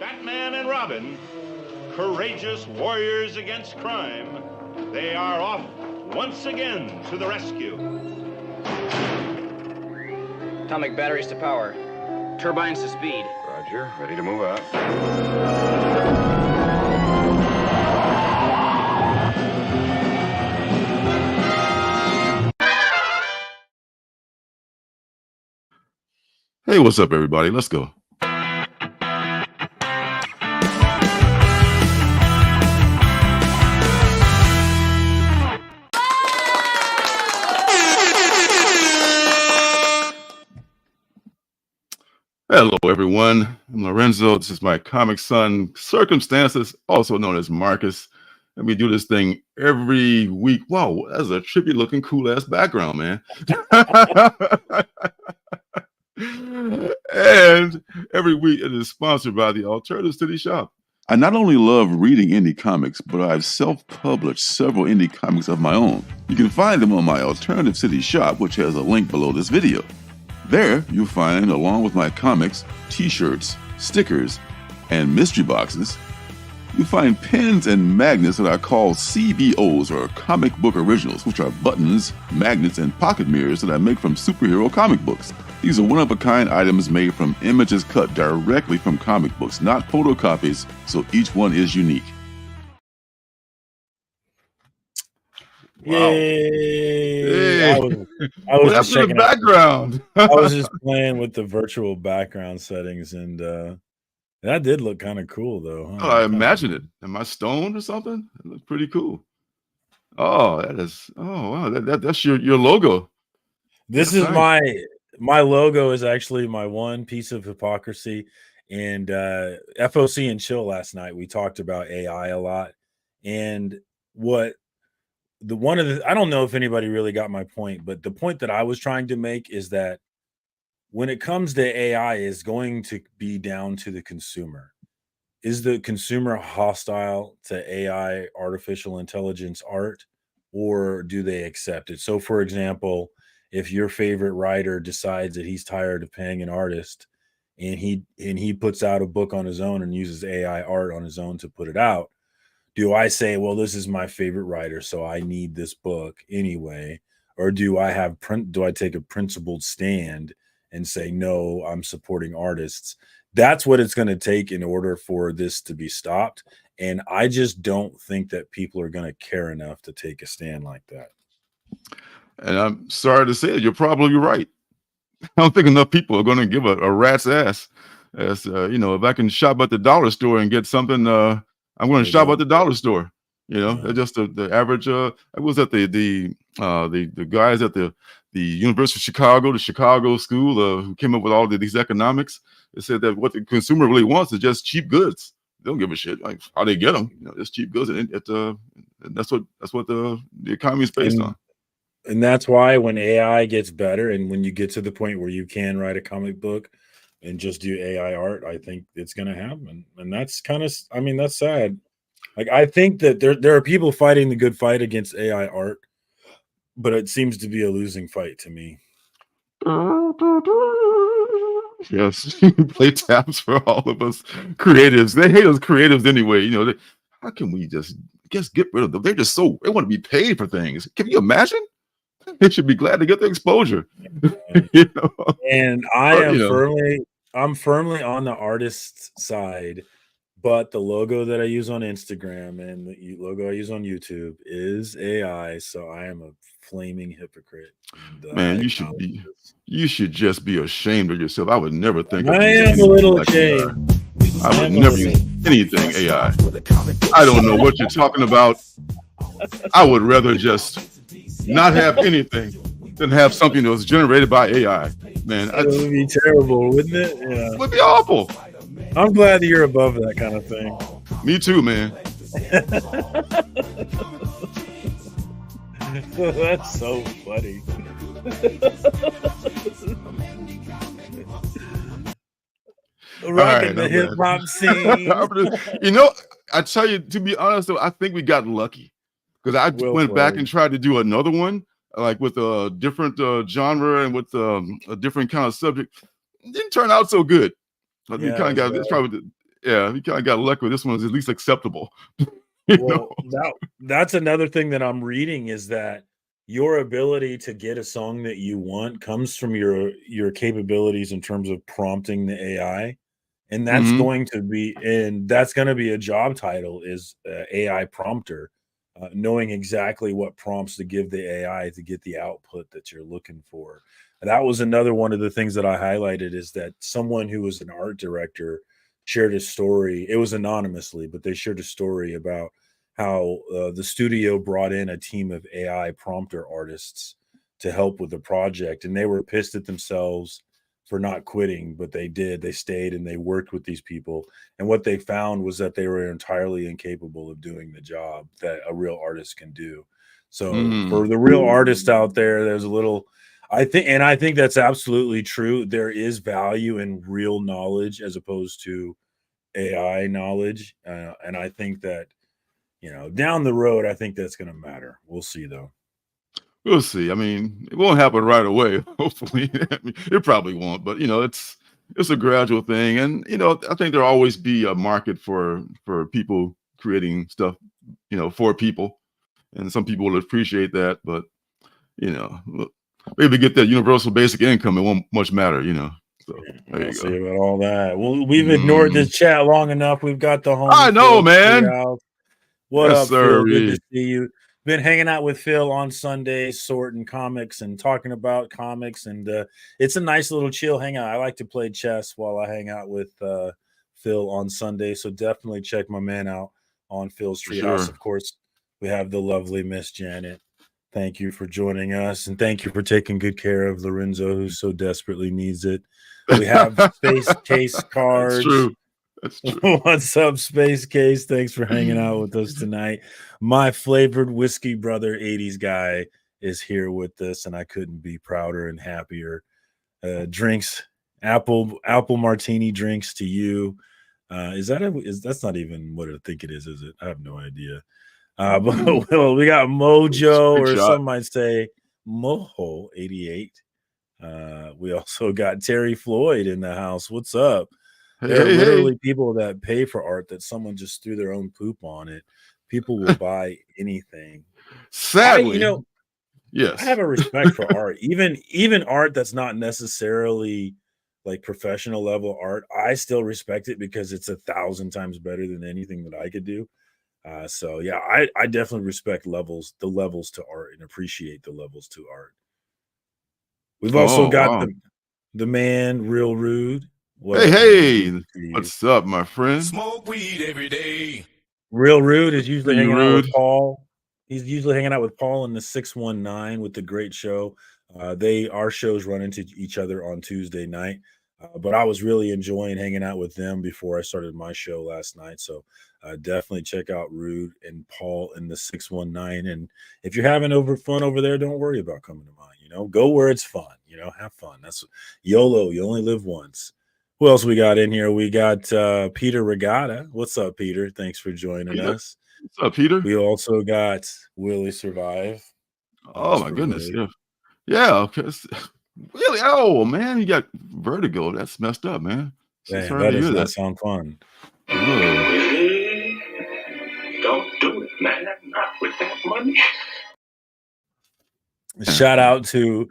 Batman and Robin, courageous warriors against crime, they are off once again to the rescue. Atomic batteries to power. Turbines to speed. Roger, ready to move out. Hey, what's up, everybody? Let's go. Hello, everyone. I'm Lorenzo. This is my comic son, Circumstances, also known as Marcus. And we do this thing every week. Wow, that's a trippy looking, cool ass background, man. And every week it is sponsored by the Alternative City Shop. I not only love reading indie comics, but I've self-published several indie comics of my own. You can find them on my Alternative City Shop, which has a link below this video. There, you'll find, along with my comics, t-shirts, stickers, and mystery boxes, you'll find pins and magnets that are called CBOs, or comic book originals, which are buttons, magnets, and pocket mirrors that I make from superhero comic books. These are one-of-a-kind items made from images cut directly from comic books, not photocopies, so each one is unique. Wow. Yay! I was well, that's in the background. I was just playing with the virtual background settings, and that did look kind of cool, though. Huh? Oh, I imagine it. Am I stoned or something? It looks pretty cool. Oh, that is. Oh, wow. That's your logo. This that's is nice. my logo is actually my one piece of hypocrisy. And FOC and Chill last night, we talked about AI a lot, and I don't know if anybody really got my point, but the point that I was trying to make is that when it comes to AI, is going to be down to the consumer. Is the consumer hostile to AI, artificial intelligence art, or do they accept it? So, for example, if your favorite writer decides that he's tired of paying an artist and he puts out a book on his own and uses AI art on his own to put it out, do I say, well, this is my favorite writer, so I need this book anyway? Or do I take a principled stand and say, no, I'm supporting artists? That's what it's going to take in order for this to be stopped. And I just don't think that people are going to care enough to take a stand like that. And I'm sorry to say it, you're probably right. I don't think enough people are going to give a rat's ass. As if I can shop at the dollar store and get something, I'm going to shop at the dollar store. That's just the average. I was at the guys at the University of Chicago, the Chicago school, who came up with all these economics. They said that what the consumer really wants is just cheap goods. They don't give a shit like how they get them. Just cheap goods, and that's what the economy is based on. And that's why when AI gets better, and when you get to the point where you can write a comic book and just do AI art, I think it's going to happen. And that's that's sad. Like, I think that there are people fighting the good fight against AI art, but it seems to be a losing fight to me. Yes, play taps for all of us creatives. They hate us creatives anyway. How can we just get rid of them? They want to be paid for things. Can you imagine? They should be glad to get the exposure. And I'm firmly on the artist's side, but the logo that I use on Instagram and the logo I use on YouTube is AI, so I am a flaming hypocrite. And, man, you should just be ashamed of yourself. I would never think of I am a little ashamed. I would never use anything AI. I don't know what you're talking about. I would rather just not have anything than have something that was generated by AI. Man, it would be terrible, wouldn't it? Yeah. It would be awful. I'm glad that you're above that kind of thing. Me too, man. That's so funny. Rocking the hip hop scene. I tell you, to be honest, though, I think we got lucky because I went back and tried to do another one, like with a different genre and with a different kind of subject. It didn't turn out so good. You kind of got it's probably Yeah, you kind of got lucky with this one. Is at least acceptable. Well, that's another thing that I'm reading is that your ability to get a song that you want comes from your capabilities in terms of prompting the AI. And that's Mm-hmm. going to be a job title is AI prompter, knowing exactly what prompts to give the AI to get the output that you're looking for. And that was another one of the things that I highlighted is that someone who was an art director shared a story. It was anonymously, but they shared a story about how the studio brought in a team of AI prompter artists to help with the project, and they were pissed at themselves for not quitting, but they did. They stayed and they worked with these people. And what they found was that they were entirely incapable of doing the job that a real artist can do. So for the real artist out there, there's a little, I think that's absolutely true. There is value in real knowledge as opposed to AI knowledge. And I think that, down the road, I think that's going to matter. We'll see though. We'll see. I mean, it won't happen right away. Hopefully, I mean, it probably won't. But it's a gradual thing, and I think there'll always be a market for people creating stuff, for people, and some people will appreciate that. But maybe get that universal basic income, it won't much matter. So there you See go. about all that. Well, we've ignored this chat long enough. We've got the homie. I know, Phil man. out. What Yes, up, Phil? Good to sir. see you. Been hanging out with Phil on Sundays, sorting comics and talking about comics, and it's a nice little chill hangout. I like to play chess while I hang out with Phil on Sunday, so definitely check my man out on Phil's Treehouse. Sure. Of course, we have the lovely Miss Janet. Thank you for joining us, and thank you for taking good care of Lorenzo, who so desperately needs it. We have Space Case cards. That's true. That's true. What's up, Space Case? Thanks for hanging out with us tonight. My flavored whiskey brother, 80s guy, is here with us, and I couldn't be prouder and happier. Drinks, apple martini drinks to you. That's not even what I think it is it? I have no idea. But well, we got Mojo, or some might say Moho 88. We also got Terry Floyd in the house. What's up? There are literally people that pay for art that someone just threw their own poop on it. People will buy anything. Sadly, yes, I have a respect for art, even art that's not necessarily like professional level art. I still respect it because it's 1,000 times better than anything that I could do. So yeah, I definitely respect the levels to art and appreciate the levels to art. We've also got the man, Real Rude. What's up, my friend? Smoke weed every day. Real Rude is usually hanging out with Paul. He's usually hanging out with Paul in the 619 with the great show. Our shows run into each other on Tuesday night. But I was really enjoying hanging out with them before I started my show last night. So definitely check out Rude and Paul in the 619. And if you're having fun over there, don't worry about coming to mine. Go where it's fun. Have fun. That's YOLO. You only live once. Who else we got in here? We got Peter Regatta. What's up, Peter? Thanks for joining us. What's up, Peter? We also got Willie Survive. Oh my goodness. Willie. Yeah. Really? Oh man, you got vertigo. That's messed up, man. Damn, that does not sound fun. Hey, don't do it, man. Not with that money. Shout out to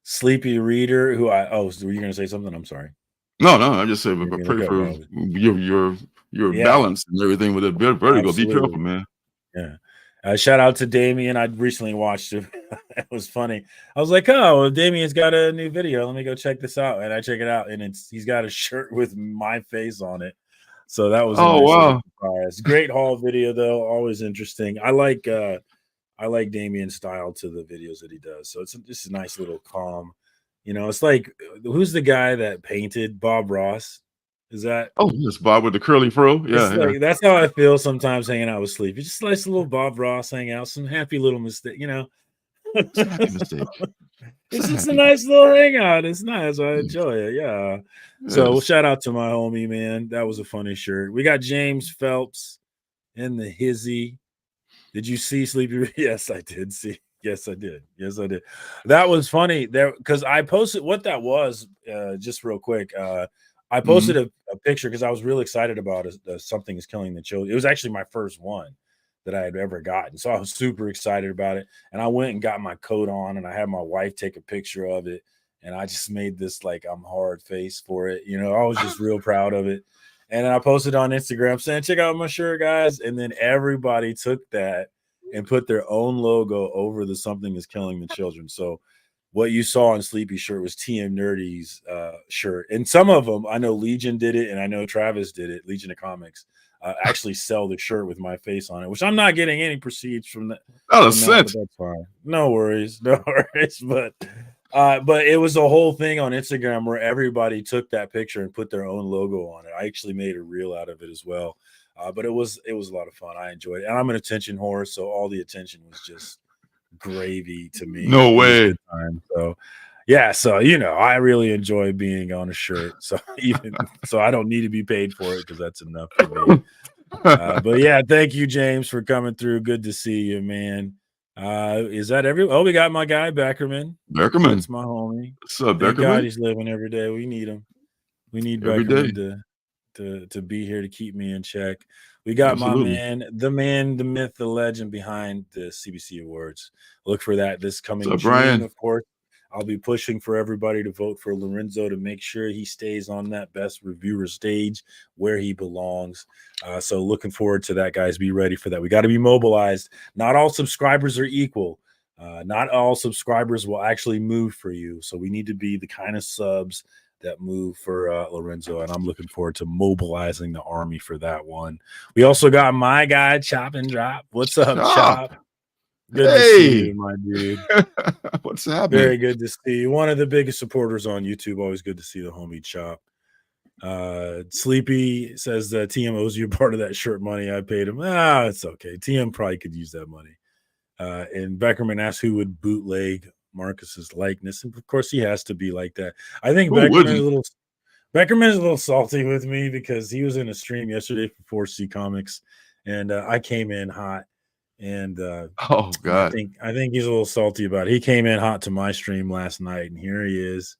Sleepy Reader, who were you going to say something? I'm sorry. No, I just said, but pray for your balance and everything with the vertigo. Absolutely. Be careful, man. Yeah. Shout out to Damien. I recently watched it. It was funny. I was like, oh, Damien's got a new video. Let me go check this out. And I check it out, and he's got a shirt with my face on it. So that was wow. Surprise. Great haul video though. Always interesting. I like Damien's style to the videos that he does. So it's just a nice little calm. It's like, who's the guy that painted Bob Ross? Is that? Oh, yes, Bob with the curly fro. Yeah, like, that's how I feel sometimes hanging out with Sleep. It's just a nice little Bob Ross hang out, some happy little mistake, It's a happy mistake. It's just a nice little hangout. It's nice. I enjoy it. Yeah. Yes. So shout out to my homie, man. That was a funny shirt. We got James Phelps in the hizzy. Did you see Sleepy? Yes, I did see. Yes, I did. That was funny there because I posted what that was. Just real quick. I posted a picture because I was really excited about Something is Killing the Children. It was actually my first one that I had ever gotten. So I was super excited about it. And I went and got my coat on, and I had my wife take a picture of it. And I just made this like I'm hard face for it. You know, I was just real proud of it. And then I posted on Instagram saying, check out my shirt, guys. And then everybody took that and put their own logo over the Something is Killing the Children. So what you saw on Sleepy's shirt was TM Nerdy's shirt. And some of them, I know Legion did it, and I know Travis did it, Legion of Comics, actually sell the shirt with my face on it, which I'm not getting any proceeds from that. Not a cent. That's fine. No worries. No worries. But it was a whole thing on Instagram where everybody took that picture and put their own logo on it. I actually made a reel out of it as well. But it was a lot of fun. I enjoyed it. And I'm an attention whore, so all the attention was just gravy to me. No way. So yeah, so you know, I really enjoy being on a shirt. So so I don't need to be paid for it because that's enough for me. But yeah, thank you, James, for coming through. Good to see you, man. Is that we got my guy Beckerman. That's my homie. What's up, Thank Beckerman? God he's living every day. We need him. We need Beckerman to be here to keep me in check. We got my man, the myth, the legend behind the CBC Awards. Look for that this coming June, Brian? Of course. I'll be pushing for everybody to vote for Lorenzo to make sure he stays on that best reviewer stage where he belongs. So looking forward to that, guys. Be ready for that. We got to be mobilized. Not all subscribers are equal. Not all subscribers will actually move for you. So we need to be the kind of subs that move for Lorenzo, and I'm looking forward to mobilizing the army for that one. We also got my guy Chop and Drop. What's up, Chop? Good to see you, my dude. What's happening? Very good to see you. One of the biggest supporters on YouTube. Always good to see the homie Chop. Sleepy says that TM owes you part of that shirt money I paid him. It's okay. TM probably could use that money. And Beckerman asked who would bootleg Marcus's likeness, and of course he has to be like that. I think Beckerman is a little salty with me because he was in a stream yesterday for 4C Comics, and I came in hot, and oh god, I think he's a little salty about it. He came in hot to my stream last night, and here he is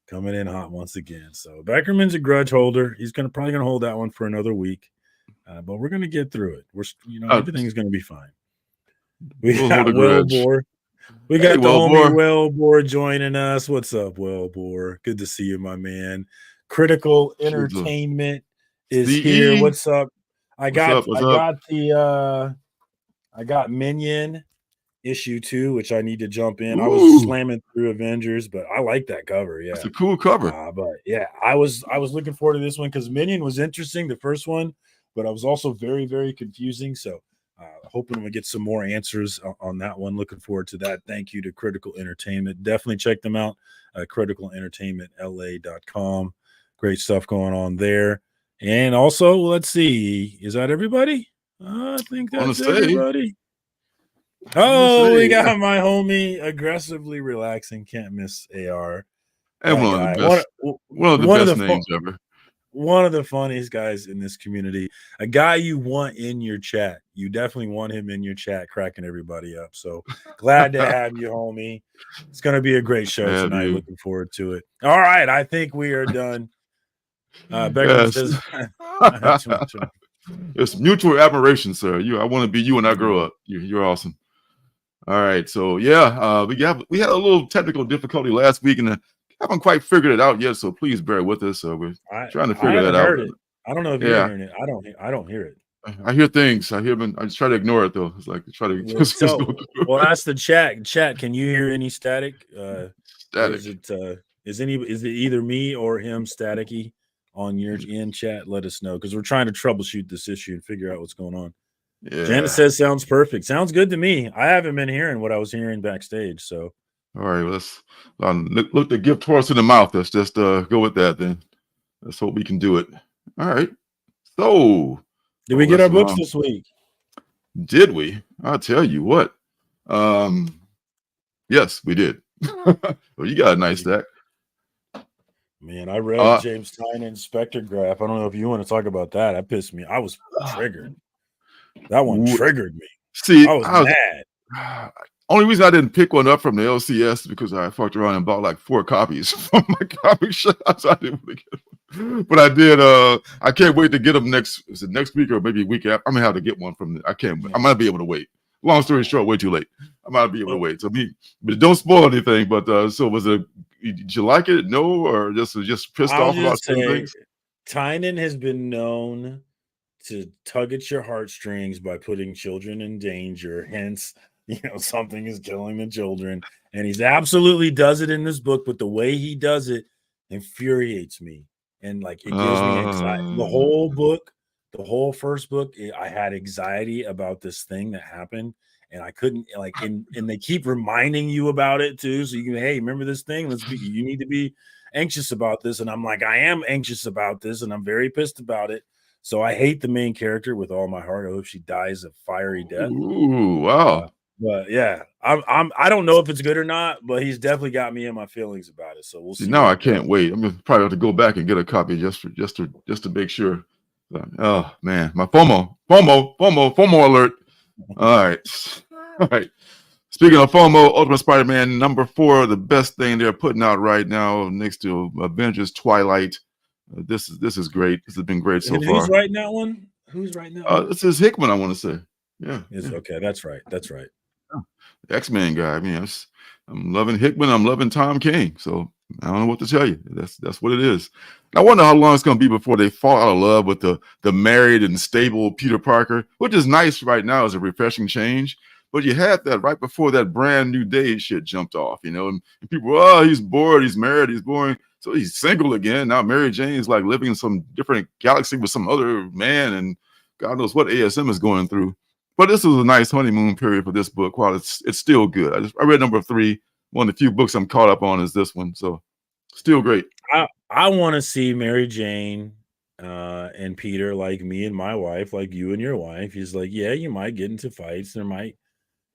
coming in hot once again. So Beckerman's a grudge holder. He's probably gonna hold that one for another week, but we're gonna get through it. Everything's gonna be fine. We got Wellbore. We got the homie Wellbore joining us. What's up, Wellbore? Good to see you, my man. Critical Entertainment is here. What's up? I got Minion issue 2, which I need to jump in. I was slamming through Avengers, but I like that cover. Yeah, it's a cool cover. But yeah, I was looking forward to this one because Minion was interesting, the first one, but I was also very, very confusing. So hoping we get some more answers on that one. Looking forward to that. Thank you to Critical Entertainment. Definitely check them out. criticalentertainmentla.com. Great stuff going on there. And also, let's see. Is that everybody? I think that's everybody. Oh, we got my homie Aggressively Relaxing. Can't miss AR. And one of the best names ever. One of the funniest guys in this community, a guy you want in your chat. You definitely want him in your chat, cracking everybody up. So glad to have you, homie. It's going to be a great show tonight. Looking forward to it. All right. I think we are done. Beckham says, it's mutual admiration, sir. I want to be you when I grow up. You're awesome. All right. So yeah, we had a little technical difficulty last week, and haven't quite figured it out yet, so please bear with us. So we're trying to figure that out. I don't know if you're hearing it. I don't hear it. I hear things. I hear them. I just try to ignore it though. It's like try to. Well, that's the chat. Chat. Can you hear any static? Static. Is it either me or him staticky on your end? Chat. Let us know because we're trying to troubleshoot this issue and figure out what's going on. Yeah. Janet says sounds perfect. Sounds good to me. I haven't been hearing what I was hearing backstage. So. All right, let's look the gift horse in the mouth. Let's just go with that then. Let's hope we can do it. All right. So, did we get our books this week? Did we? I'll tell you what. Yes, we did. Well, you got a nice stack. Man, I read James Tynan Spectrograph. I don't know if you want to talk about that. That pissed me. I was triggered. That one triggered me. See, I was mad. Only reason I didn't pick one up from the LCS is because I fucked around and bought like 4 copies from my comic shop. So I didn't really get But I did. I can't wait to get them next. Is it next week or maybe a week after? I'm gonna have to get one from. I can't. I might be able to wait. Long story short, way too late. I might be able to wait. So but don't spoil anything. But so was it? Did you like it? No, or just pissed off about certain things? Tynan has been known to tug at your heartstrings by putting children in danger. Hence, something is killing the children, and he's absolutely does it in this book. But the way he does it infuriates me, and like it gives me anxiety. The whole book, the whole first book, I had anxiety about this thing that happened, and I couldn't and they keep reminding you about it too. So you can, hey, remember this thing? You need to be anxious about this. And I'm like, I am anxious about this, and I'm very pissed about it. So I hate the main character with all my heart. I hope she dies a fiery death. Ooh, wow. But yeah, I don't know if it's good or not, but he's definitely got me in my feelings about it. So we'll see. Now I can't wait. I'm gonna probably have to go back and get a copy just to make sure. Oh man, my FOMO alert. All right. Speaking of FOMO, Ultimate Spider-Man #4, the best thing they're putting out right now, next to Avengers Twilight. This is great. This has been great so far. Who's writing that one? Who's writing that one? This is Hickman, I want to say. Yeah. Okay, that's right. X-Men guy. I mean, I'm loving Hickman. I'm loving Tom King. So I don't know what to tell you. That's what it is. I wonder how long it's going to be before they fall out of love with the married and stable Peter Parker, which is nice right now as a refreshing change. But you had that right before that Brand New Day shit jumped off, and people, he's bored, he's married, he's boring. So he's single again. Now Mary Jane's like living in some different galaxy with some other man, and God knows what ASM is going through. But this was a nice honeymoon period for this book. While it's still good. I read #3. One of the few books I'm caught up on is this one. So still great. I want to see Mary Jane and Peter, like me and my wife, like you and your wife. He's like, yeah, you might get into fights. There might,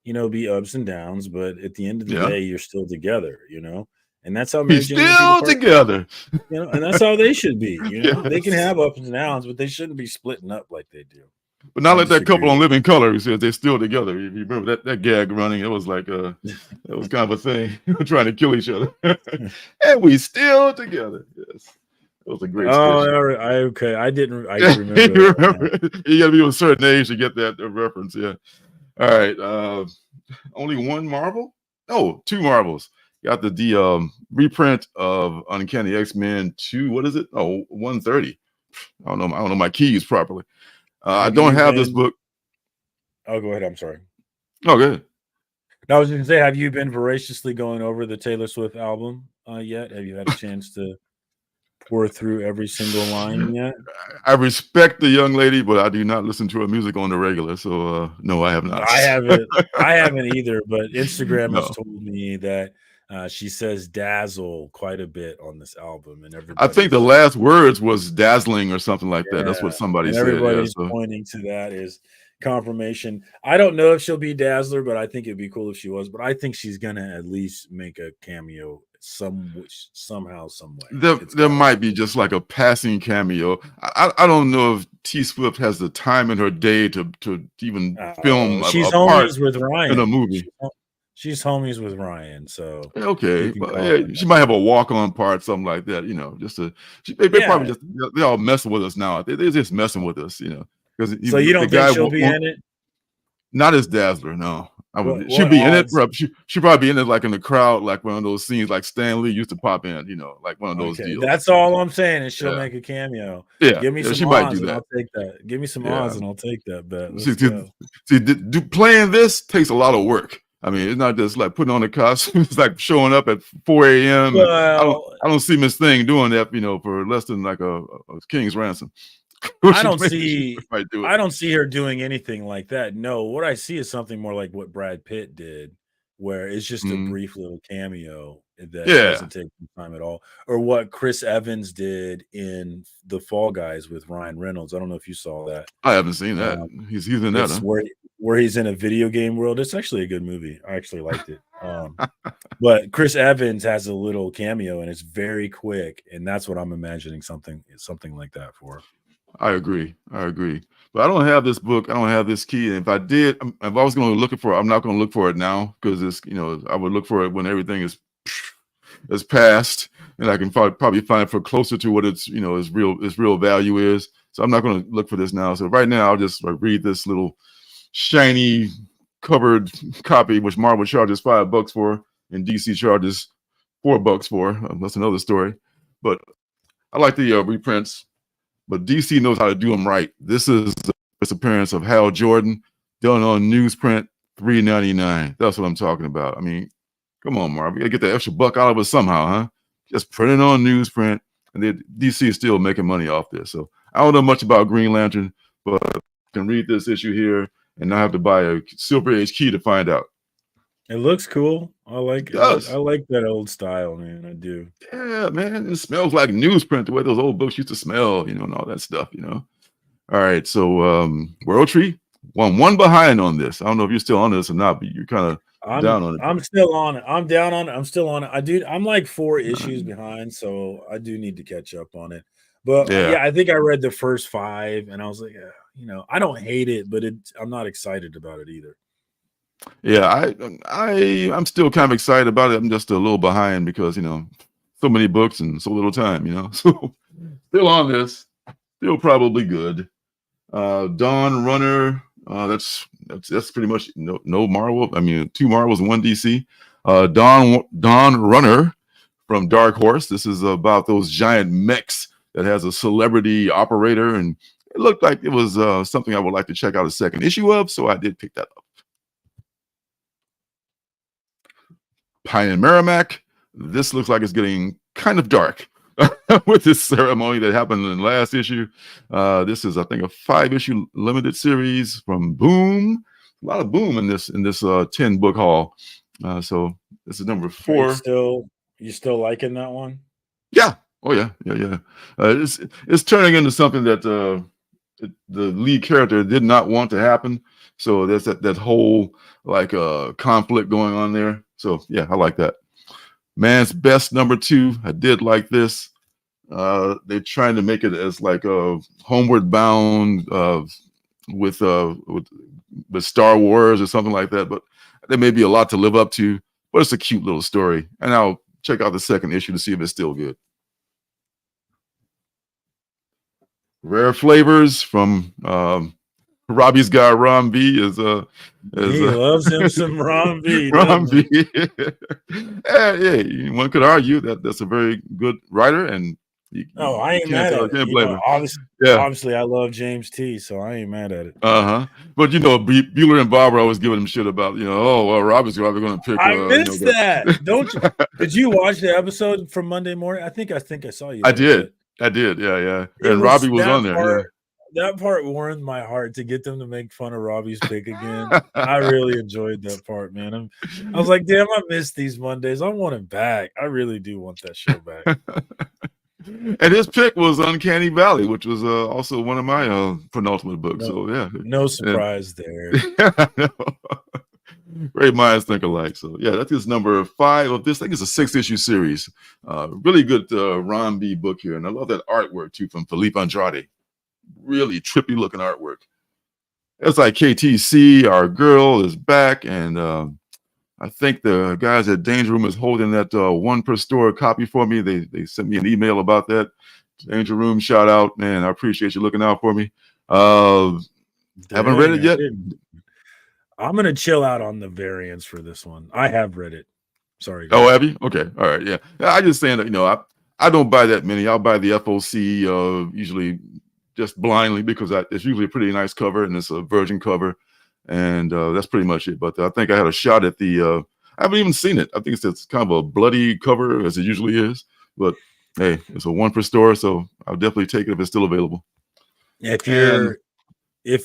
be ups and downs, but at the end of the day, you're still together, And that's how Mary Jane still together. And that's how they should be. They can have ups and downs, but they shouldn't be splitting up like they do. But not like that couple on Living Color who says they're still together. You remember that gag running? It was like it was kind of a thing. Trying to kill each other. And we still together. Yes. It was a great okay. I didn't remember. You gotta be of a certain age to get that reference, yeah. All right. Only one Marvel? No, 2 Marvels. Got the reprint of Uncanny X-Men 2. What is it? 130. I don't know my keys properly. I don't have this book. Oh, go ahead. I'm sorry. Oh, good. I was going to say, have you been voraciously going over the Taylor Swift album yet? Have you had a chance to pour through every single line yet? I respect the young lady, but I do not listen to her music on the regular. So no, I have not. I haven't either. But Instagram has told me that she says dazzle quite a bit on this album, and I think the last words was dazzling or something like that. That's what somebody said. Everybody's pointing to that as confirmation. I don't know if she'll be Dazzler, but I think it'd be cool if she was. But I think she's gonna at least make a cameo somehow, some way. There might be just like a passing cameo. I don't know if T Swift has the time in her day to even film. She's homies with Ryan in a movie. She's homies with Ryan, so okay. But, she might have a walk-on part, something like that. They probably just they're all messing with us now. They're just messing with us, Because so you don't think she'll be in it? Not as Dazzler, no. She'd be in it. She'd probably be in it, like in the crowd, like one of those scenes, like Stan Lee used to pop in, like one of those deals. That's all I'm saying is she'll make a cameo. Yeah, give me some she odds might do that. I'll take that. Give me some odds and I'll take that bet. See, playing this takes a lot of work. I mean, it's not just like putting on the costume. It's like showing up at 4 a.m. Well, I don't see Miss Thing doing that, for less than like a king's ransom. I don't see her doing anything like that. No, what I see is something more like what Brad Pitt did, where it's just a brief little cameo that doesn't take time at all, or what Chris Evans did in The Fall Guys with Ryan Reynolds. I don't know if you saw that. I haven't seen that. He's in that. Huh? Where he's in a video game world. It's actually a good movie. I actually liked it. But Chris Evans has a little cameo, and it's very quick, and that's what I'm imagining something like that for. I agree. But I don't have this book. I don't have this key. And if I did, if I was going to look for it, I'm not going to look for it now because it's, I would look for it when everything is has passed, and I can probably find for closer to what its its real value is. So I'm not going to look for this now. So right now I'll just read this little shiny covered copy, which Marvel charges $5 for, and DC charges $4 for. That's another story. But I like the reprints. But DC knows how to do them right. This is the first appearance of Hal Jordan, done on newsprint, $3.99. That's what I'm talking about. I mean, come on, Marv. You gotta get that extra buck out of us somehow, huh? Just print it on newsprint, and then DC is still making money off this. So I don't know much about Green Lantern, but I can read this issue here and not have to buy a Silver Age key to find out. It looks cool. I like it. I like that old style, man. I do. Yeah, man. It smells like newsprint, the way those old books used to smell, and all that stuff, All right. So World Tree, one behind on this. I don't know if you're still on this or not, but you're kind of down on it. I'm still on it. I'm down on it. I'm still on it. I'm like 4 issues behind, so I do need to catch up on it. But yeah, I think I read the first 5, and I was like, I don't hate it, but I'm not excited about it either. Yeah, I'm still kind of excited about it. I'm just a little behind because so many books and so little time. So still on this, still probably good. Dawn Runner. That's pretty much no Marvel. I mean, 2 Marvels and 1 DC. Dawn Runner from Dark Horse. This is about those giant mechs that has a celebrity operator, and it looked like it was something I would like to check out a second issue of, so I did pick that up. Pine and Merrimack. This looks like it's getting kind of dark with this ceremony that happened in the last issue. This is, I think, a 5-issue limited series from Boom. A lot of Boom in this 10-book haul. So this is number 4. You still liking that one? Yeah. Oh yeah. It's turning into something that the lead character did not want to happen. So there's that whole conflict going on there. So yeah, I like that. Man's Best number 2. I did like this. They're trying to make it as like a Homeward Bound with Star Wars or something like that. But there may be a lot to live up to. But it's a cute little story, and I'll check out the second issue to see if it's still good. Rare Flavors from Robbie's guy Ron B is he loves him some Ron B. Ron B. Yeah, one could argue that that's a very good writer, and I ain't mad at it. Obviously, I love James T, so I ain't mad at it. But Bueller and Bob are always giving him shit about Robbie's probably going to pick. I missed that. Don't you? Did you watch the episode from Monday morning? I think I saw you. I did. Yeah. And Robbie was on there. Yeah. That part warmed my heart to get them to make fun of Robbie's pick again. I really enjoyed that part, man. I was like, damn, I missed these Mondays. I want him back. I really do want that show back. And his pick was Uncanny Valley, which was also one of my penultimate books. So yeah, no surprise there. Great minds think alike. So yeah, that is number 5 of this. I think it's a 6-issue series. Really good Ron B book here, and I love that artwork too from Felipe Andrade. Really trippy looking artwork. It's like KTC, our girl is back, and I think the guys at Danger Room is holding that 1 per store copy for me. They sent me an email about that. Danger Room, shout out, man. I appreciate you looking out for me. Haven't read it yet. I'm gonna chill out on the variants for this one. I have read it. Sorry. Oh, have you? Okay. All right. Yeah. I just saying that I don't buy that many. I'll buy the FOC usually just blindly because it's usually a pretty nice cover and it's a virgin cover, and that's pretty much it. But I think I had a shot at the. I haven't even seen it. I think it's kind of a bloody cover as it usually is. But hey, it's a 1 per store, so I'll definitely take it if it's still available. If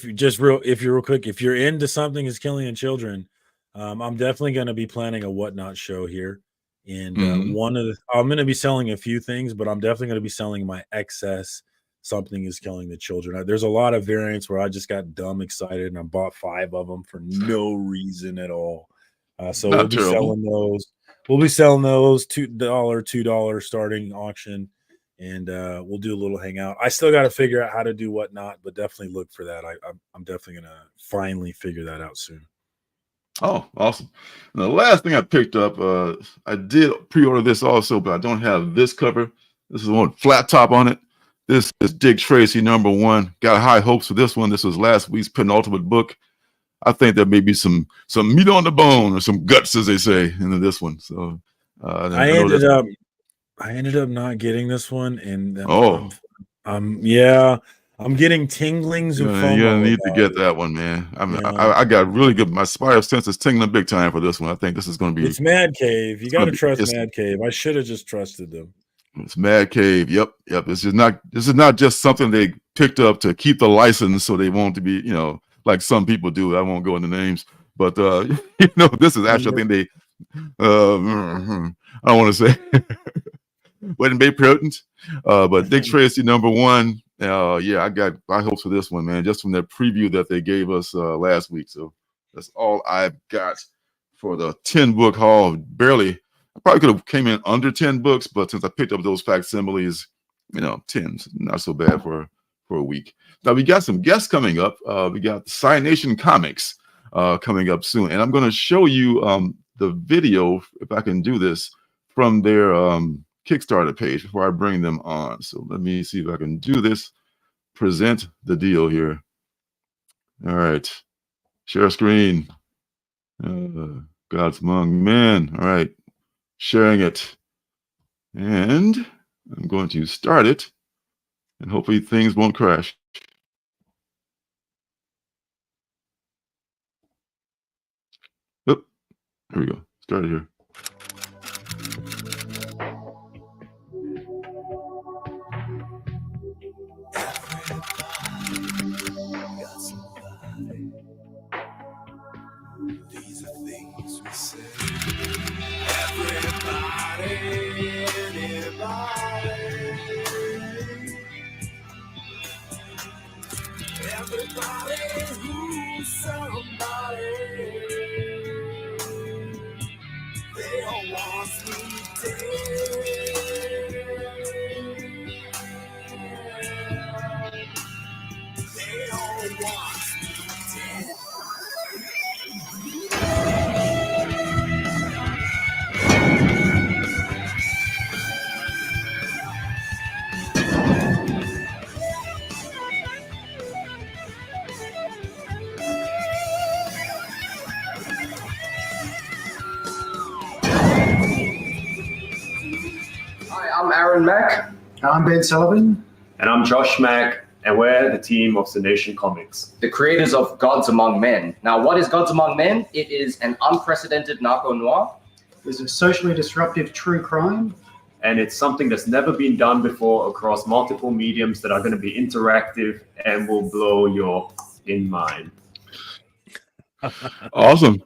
you're real quick, if you're into Something Is Killing Children, I'm definitely going to be planning a Whatnot show here. And I'm going to be selling a few things, but I'm definitely going to be selling my excess Something Is Killing the Children. There's a lot of variants where I just got dumb excited and I bought 5 of them for no reason at all. So we'll be selling those. We'll be selling those $2 starting auction. And we'll do a little hangout. I still got to figure out how to do Whatnot, but definitely look for that. I'm definitely going to finally figure that out soon. Oh, awesome. And the last thing I picked up, I did pre-order this also, but I don't have this cover. This is one flat top on it. This is Dick Tracy #1. Got high hopes for this one. This was last week's penultimate book. I think there may be some meat on the bone or some guts, as they say, into this one. So I ended up not getting this one, and I'm getting tinglings of FOMO. You're gonna need to get that one, man. I got really good. My spider sense is tingling big time for this one. I think this is going to be. It's Mad Cave. You got to trust Mad Cave. I should have just trusted them. It's Mad Cave. Yep. This is not just something they picked up to keep the license, so they won't be, like some people do. I won't go into names, but this is actually I think they. I don't want to say. Wouldn't be prudent, but Dick Tracy #1. I got high hopes for this one, man. Just from that preview that they gave us last week. So that's all I've got for the 10-book haul. Barely. I probably could have came in under 10 books, but since I picked up those facsimiles, 10's not so bad for a week. Now we got some guests coming up. We got Cynation Comics coming up soon, and I'm going to show you the video if I can do this from their Kickstarter page before I bring them on. So let me see if I can do this. Present the deal here. All right, share screen. God's Among Men. All right. Sharing it, and I'm going to start it, and hopefully things won't crash. Oop, here we go. Started here. These are things we say. Everybody who's somebody, they all want me dead. They all want me dead. I'm Aaron Mack. I'm Ben Sullivan. And I'm Josh Mack, and we're the team of Cynation Comics, the creators of Gods Among Men. Now, what is Gods Among Men? It is an unprecedented narco-noir. It's a socially disruptive true crime. And it's something that's never been done before across multiple mediums that are going to be interactive and will blow your mind. Awesome.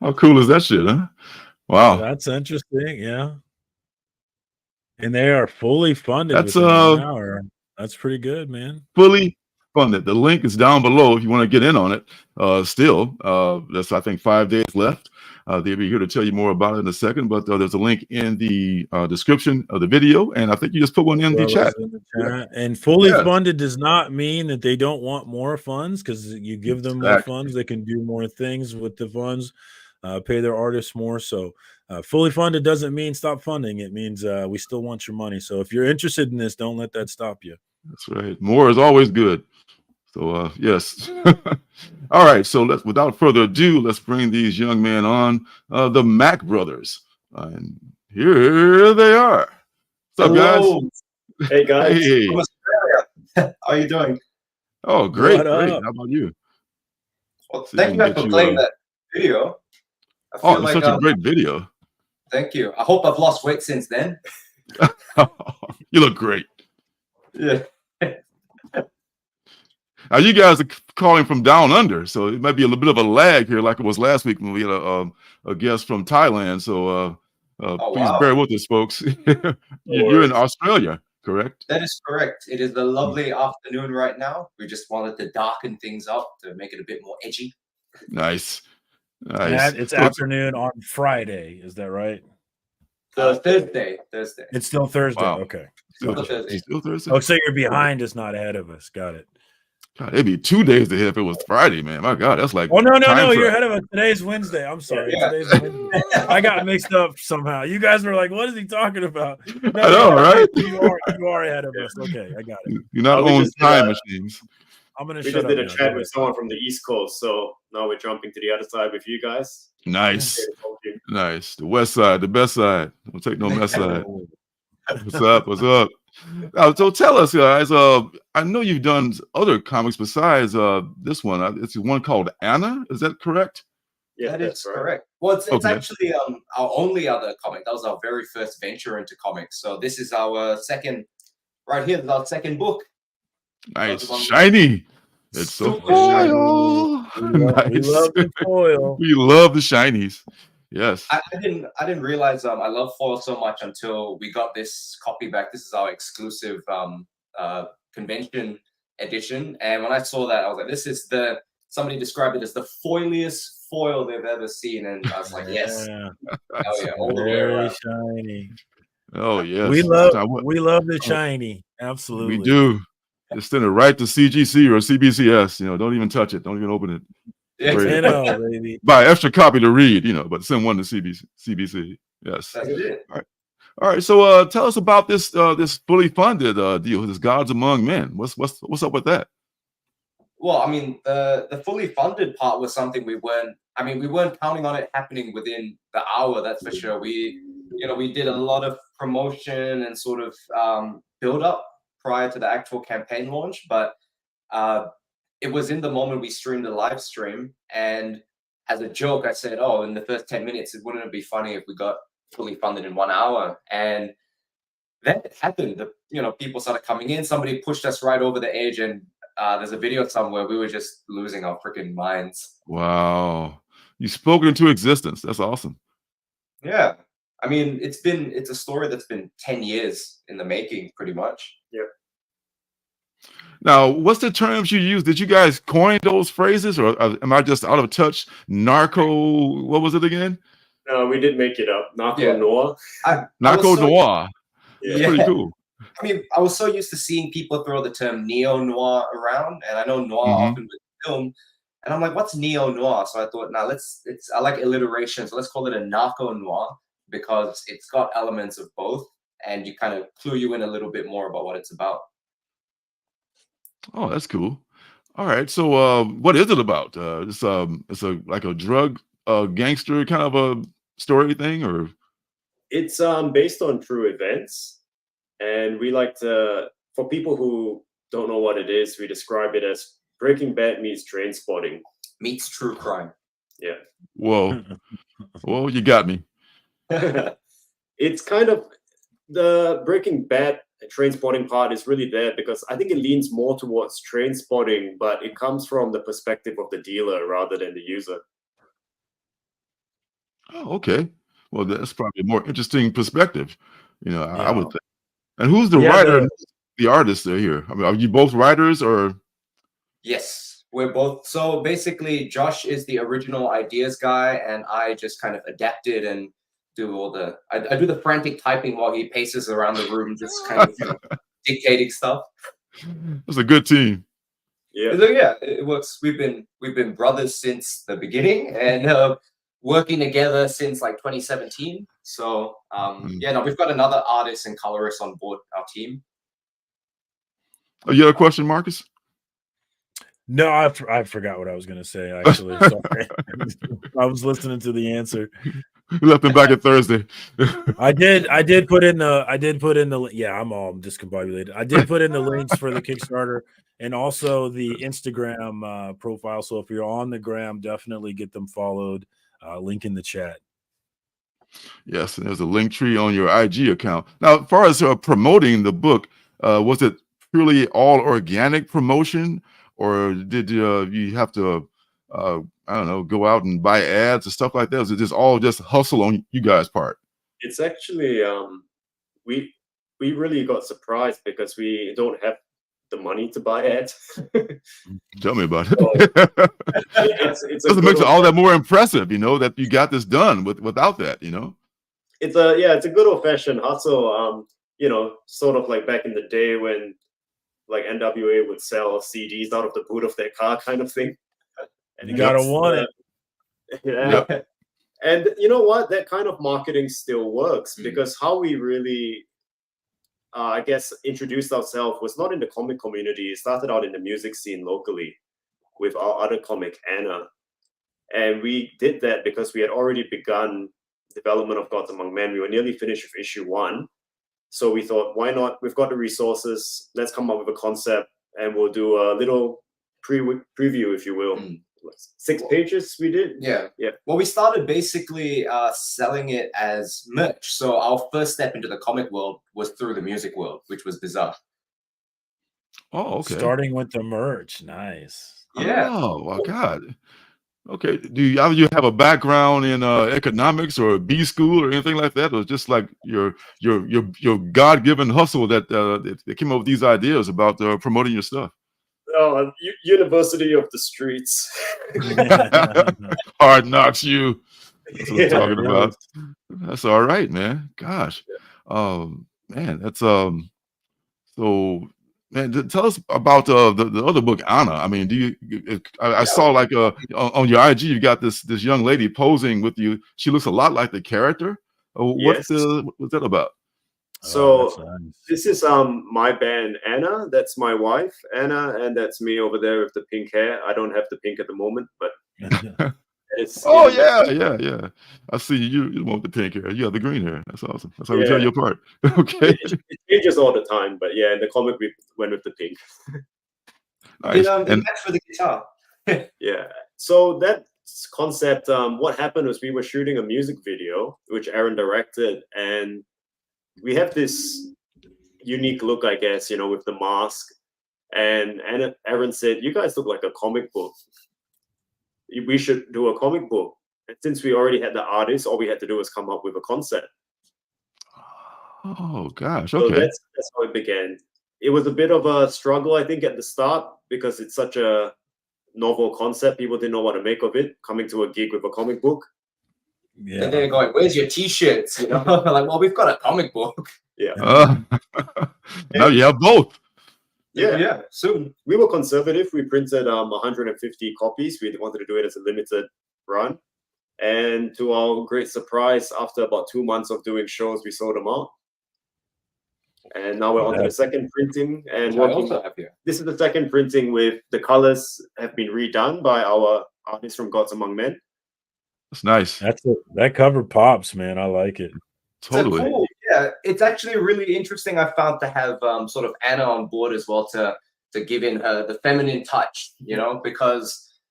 How cool is that shit, huh? Wow. That's interesting, yeah. And they are fully funded. That's that's pretty good, man. Fully funded. The link is down below if you want to get in on it. Still, there's I think 5 days left. They'll be here to tell you more about it in a second, but there's a link in the description of the video, and I think you just put one in the chat. And fully funded does not mean that they don't want more funds, because you give them more funds, they can do more things with the funds, pay their artists more. So fully funded doesn't mean stop funding. It means we still want your money. So if you're interested in this, don't let that stop you. That's right. More is always good. So yes. All right. So without further ado, let's bring these young men on, the Mack brothers. And here they are. What's up, guys? Hey, guys. Hey. From Australia. How are you doing? Oh, great. Great. How about you? Well, thank you for playing that video. Oh, it's such a great video. Thank you. I hope I've lost weight since then. You look great. Yeah. Now, you guys are calling from down under, so it might be a little bit of a lag here, like it was last week when we had a guest from Thailand. So please bear with us, folks. You're in Australia, correct? That is correct. It is a lovely afternoon right now. We just wanted to darken things up to make it a bit more edgy. Nice. It's afternoon on Friday. Is that right? Thursday. It's still Thursday. Wow. Okay. Still Thursday. Still Thursday. Oh, so you're behind us, not ahead of us. Got it. God, it'd be 2 days ahead if it was Friday, man. My God, that's like Oh no, time you're travel. ahead of us. Today's Wednesday. I'm sorry. Yeah. Today's Wednesday. I got mixed up somehow. You guys were like, "What is he talking about?" No, I know, right? You are ahead of us. Okay, I got it. You're not we on just did time a- machines. I'm gonna We shut just up did a now. chat with someone from the East Coast, so now we're jumping to the other side with you guys. Nice. Nice. The west side, the best side. Don't take no mess side. What's up? What's up? Now, so tell us, guys. I know you've done other comics besides this one. It's one called Anna. Is that correct? Yeah, That that's is right. correct. Well, it's Okay. actually our only other comic. That was our very first venture into comics. So this is our second, right here. This is our second book. Nice, shiny. It's so Super shiny. foil. We love the foil. We love the shinies. Yes. I didn't realize I love foil so much until we got this copy back. This is our exclusive convention edition, and when I saw that, I was like, "This is the." Somebody described it as the foiliest foil they've ever seen, and I was like, "Yes, Yeah. hell yeah, all the way Very around." shiny. Oh yes. We love the shiny. Absolutely. We do. Just send it right to CGC or CBCS. Don't even touch it. Don't even open it. Yeah, You know, baby. Buy an extra copy to read, but send one to CBC. Yes. that's it. All right. So tell us about this this fully funded deal, this Gods Among Men. What's up with that? Well, I mean, the fully funded part was something we weren't counting on it happening within the hour. That's for sure. We did a lot of promotion and sort of build up prior to the actual campaign launch, but it was in the moment we streamed a live stream, and as a joke, I said, "Oh, in the first 10 minutes, wouldn't it be funny if we got fully funded in 1 hour?" And then it happened. People started coming in. Somebody pushed us right over the edge, and there's a video somewhere. We were just losing our freaking minds. Wow. You spoke it into existence. That's awesome. Yeah. I mean, it's a story that's been 10 years in the making, pretty much. Yeah. Now, what's the terms you use? Did you guys coin those phrases, or am I just out of touch? Narco, what was it again? No, we did make it up. Narco Yeah. Noir. Narco Noir. That's Yeah. pretty cool. I mean, I was so used to seeing people throw the term neo-noir around, and I know noir often with film, and I'm like, what's neo-noir? So I thought, I like alliteration, so let's call it a narco-noir, because it's got elements of both, and you kind of clue you in a little bit more about what it's about. Oh, that's cool. All right. So what is it about? It's like a drug gangster kind of a story thing, or It's based on true events, and we like to, for people who don't know what it is, we describe it as Breaking Bad meets Train Spotting. Meets true crime. Yeah. whoa. Well, you got me. It's kind of the Breaking Bad Train Spotting part is really there because I think it leans more towards train spotting, but it comes from the perspective of the dealer rather than the user. Oh, okay. Well, that's probably a more interesting perspective. I would Yeah. think. And who's the Yeah, writer, and the artist here? I mean, are you both writers, or? Yes, we're both. So basically, Josh is the original ideas guy, and I just kind of adapted and do all I do the frantic typing while he paces around the room, just kind of dictating stuff. It's a good team. Yeah. So yeah, it works. We've been brothers since the beginning, and working together since like 2017. So we've got another artist and colorist on board our team. Oh, you have a question, Marcus? No, I forgot what I was going to say. Actually, sorry. I was listening to the answer. You left him back at Thursday. I did put in the yeah, I'm all discombobulated. I did put in the links for the Kickstarter and also the Instagram profile. So if you're on the gram, definitely get them followed. Link in the chat. Yes, and there's a link tree on your IG account. Now, as far as promoting the book, was it purely all organic promotion, or did you have to, I don't know, go out and buy ads and stuff like that? Was it just all just hustle on you guys' part? It's actually we really got surprised because we don't have the money to buy ads. Tell me about it. It's Doesn't make it all that more impressive, that you got this done without that, It's a good old fashioned hustle. Sort of like back in the day when like NWA would sell CDs out of the boot of their car, kind of thing. And you gotta want it. Yeah. Yep. And you know what? That kind of marketing still works because how we really, I guess, introduced ourselves was not in the comic community. It started out in the music scene locally with our other comic, Anna. And we did that because we had already begun development of Gods Among Men. We were nearly finished with issue 1. So we thought, why not? We've got the resources. Let's come up with a concept and we'll do a little preview, if you will. 6 pages we did. Yeah. Well, we started basically selling it as merch. So our first step into the comic world was through the music world, which was bizarre. Oh, okay. Starting with the merch. Nice. Yeah. Oh, my God. Okay. Do you have a background in economics or B school or anything like that? Or just like your God-given hustle that came up with these ideas about promoting your stuff? Oh, University of the Streets. Hard knocks you. That's what I'm talking about. That's all right, man. Gosh. Man, that's so man, tell us about the other book, Anna. I mean, I saw like on your IG you got this young lady posing with you. She looks a lot like the character. What's that about? So this is my band, Anna. That's my wife, Anna, and that's me over there with the pink hair. I don't have the pink at the moment, but it's yeah. I see you want the pink hair. You have the green hair. That's awesome. That's how we tell you apart. Okay. It changes all the time, but yeah, in the comic we went with the pink. Nice. And match for the guitar. Yeah. So that concept, what happened was we were shooting a music video, which Aaron directed, and we have this unique look, I guess, with the mask. And Aaron said, "You guys look like a comic book. We should do a comic book." And since we already had the artist, all we had to do was come up with a concept. Oh gosh, okay. So that's how it began. It was a bit of a struggle, I think, at the start because it's such a novel concept. People didn't know what to make of it. Coming to a gig with a comic book. Yeah. And they're going, "Where's your T-shirts?" Like, well, we've got a comic book. Yeah. Now you have both. Yeah. Soon. We were conservative. We printed 150 copies. We wanted to do it as a limited run. And to our great surprise, after about 2 months of doing shows, we sold them out. And now we're on to the second printing. And this is the second printing with the colors have been redone by our artist from Gods Among Men. That's nice. That cover pops, man. I like it. Totally. So cool. Yeah, it's actually really interesting. I found to have sort of Anna on board as well to give in her the feminine touch, because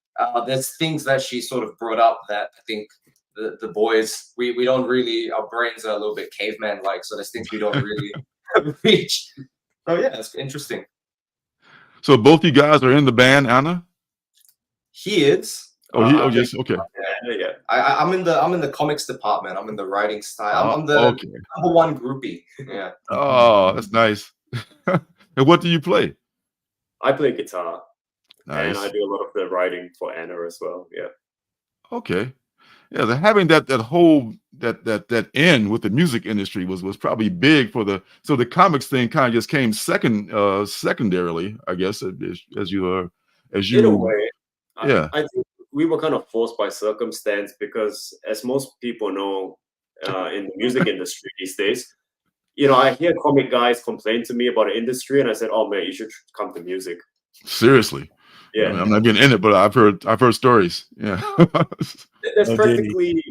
there's things that she sort of brought up that I think the boys we don't really, our brains are a little bit caveman like, so there's things we don't really reach. So yeah, it's interesting. So both you guys are in the band, Anna? He is. Oh, yes. Okay. Yeah. I'm in the comics department. I'm in the writing style. I'm the number one groupie. Yeah. Oh, that's nice. And what do you play? I play guitar. Nice. And I do a lot of the writing for Anna as well. Yeah. Okay. Yeah, having that whole that end with the music industry was probably big for the comics thing kind of just came secondarily, I guess, as you in a way. Yeah. I think we were kind of forced by circumstance because, as most people know, in the music industry these days, I hear comic guys complain to me about the industry, and I said, "Oh man, you should come to music." Seriously. Yeah. I mean, I'm not getting in it, but I've heard stories. Yeah. There's practically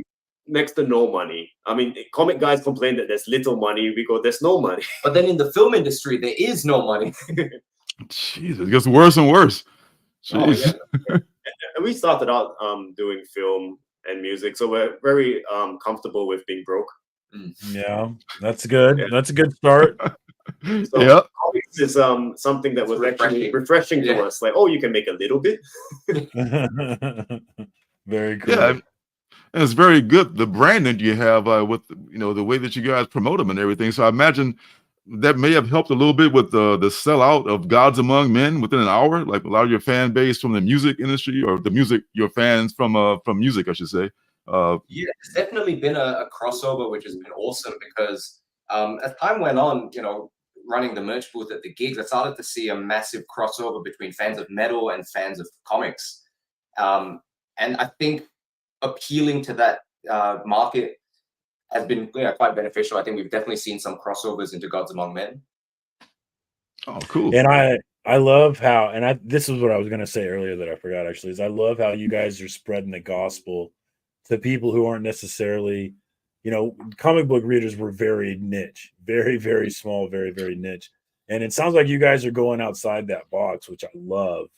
next to no money. I mean, comic guys complain that there's little money. We go, there's no money. But then in the film industry, there is no money. Jeez, it gets worse and worse. Jeez. Oh, yeah. And we started out doing film and music, so we're very comfortable with being broke. Yeah, that's good. Yeah. That's a good start. So comics is something that was actually refreshing to us. Like, oh, you can make a little bit. Very cool. Yeah, and it's very good. The brand that you have with the way that you guys promote them and everything. So I imagine that may have helped a little bit with the sellout of Gods Among Men within an hour. Like a lot of your fan base from the music industry, or your fans from music, I should say. Yeah, it's definitely been a crossover, which has been awesome because as time went on, running the merch booth at the gigs, I started to see a massive crossover between fans of metal and fans of comics. And I think appealing to that market has been quite beneficial. I think we've definitely seen some crossovers into Gods Among Men. Oh, cool. And I love how, and this is what I was going to say earlier that I forgot actually, is I love how you guys are spreading the gospel to people who aren't necessarily, comic book readers were very niche, very, very small, very, very niche. And it sounds like you guys are going outside that box, which I love,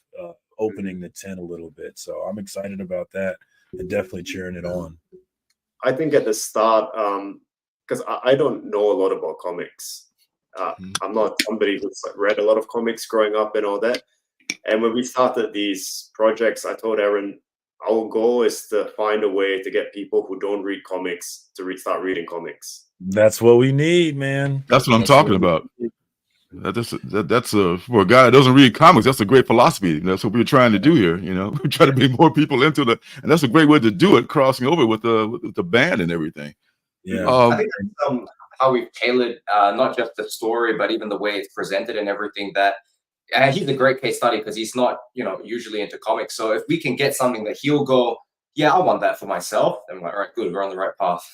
opening the tent a little bit. So I'm excited about that and definitely cheering it on. I think at the start, because I don't know a lot about comics. I'm not somebody who's read a lot of comics growing up and all that. And when we started these projects, I told Aaron, our goal is to find a way to get people who don't read comics to start reading comics. That's what we need, man. That's what I'm talking about. That's for a guy that doesn't read comics. That's a great philosophy. That's what we're trying to do here. We try to bring more people into and that's a great way to do it, crossing over with the band and everything. Yeah, I think that's how we've tailored not just the story, but even the way it's presented and everything. And he's a great case study because he's not, usually into comics. So if we can get something that he'll go, yeah, I want that for myself, then we're like, all right, good, we're on the right path.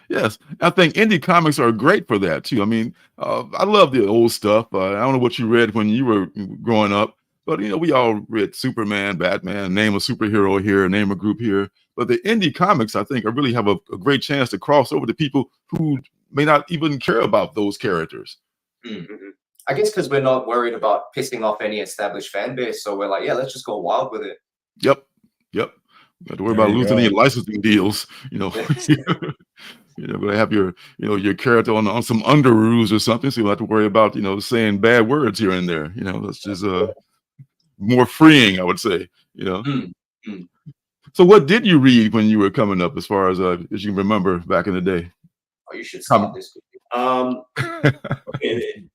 Yes. I think indie comics are great for that too. I mean, I love the old stuff. I don't know what you read when you were growing up, but we all read Superman, Batman, name a superhero here, name a group here. But the indie comics, I think, really have a great chance to cross over to people who may not even care about those characters. Mm-hmm. I guess because we're not worried about pissing off any established fan base, so we're like, yeah, let's just go wild with it. Yep. Got to worry about losing any licensing deals. Going to have your character on some underoos or something, so you don't have to worry about saying bad words here and there. That's just more freeing, I would say. Mm-hmm. So, what did you read when you were coming up, as far as you remember back in the day? Oh, you should start this.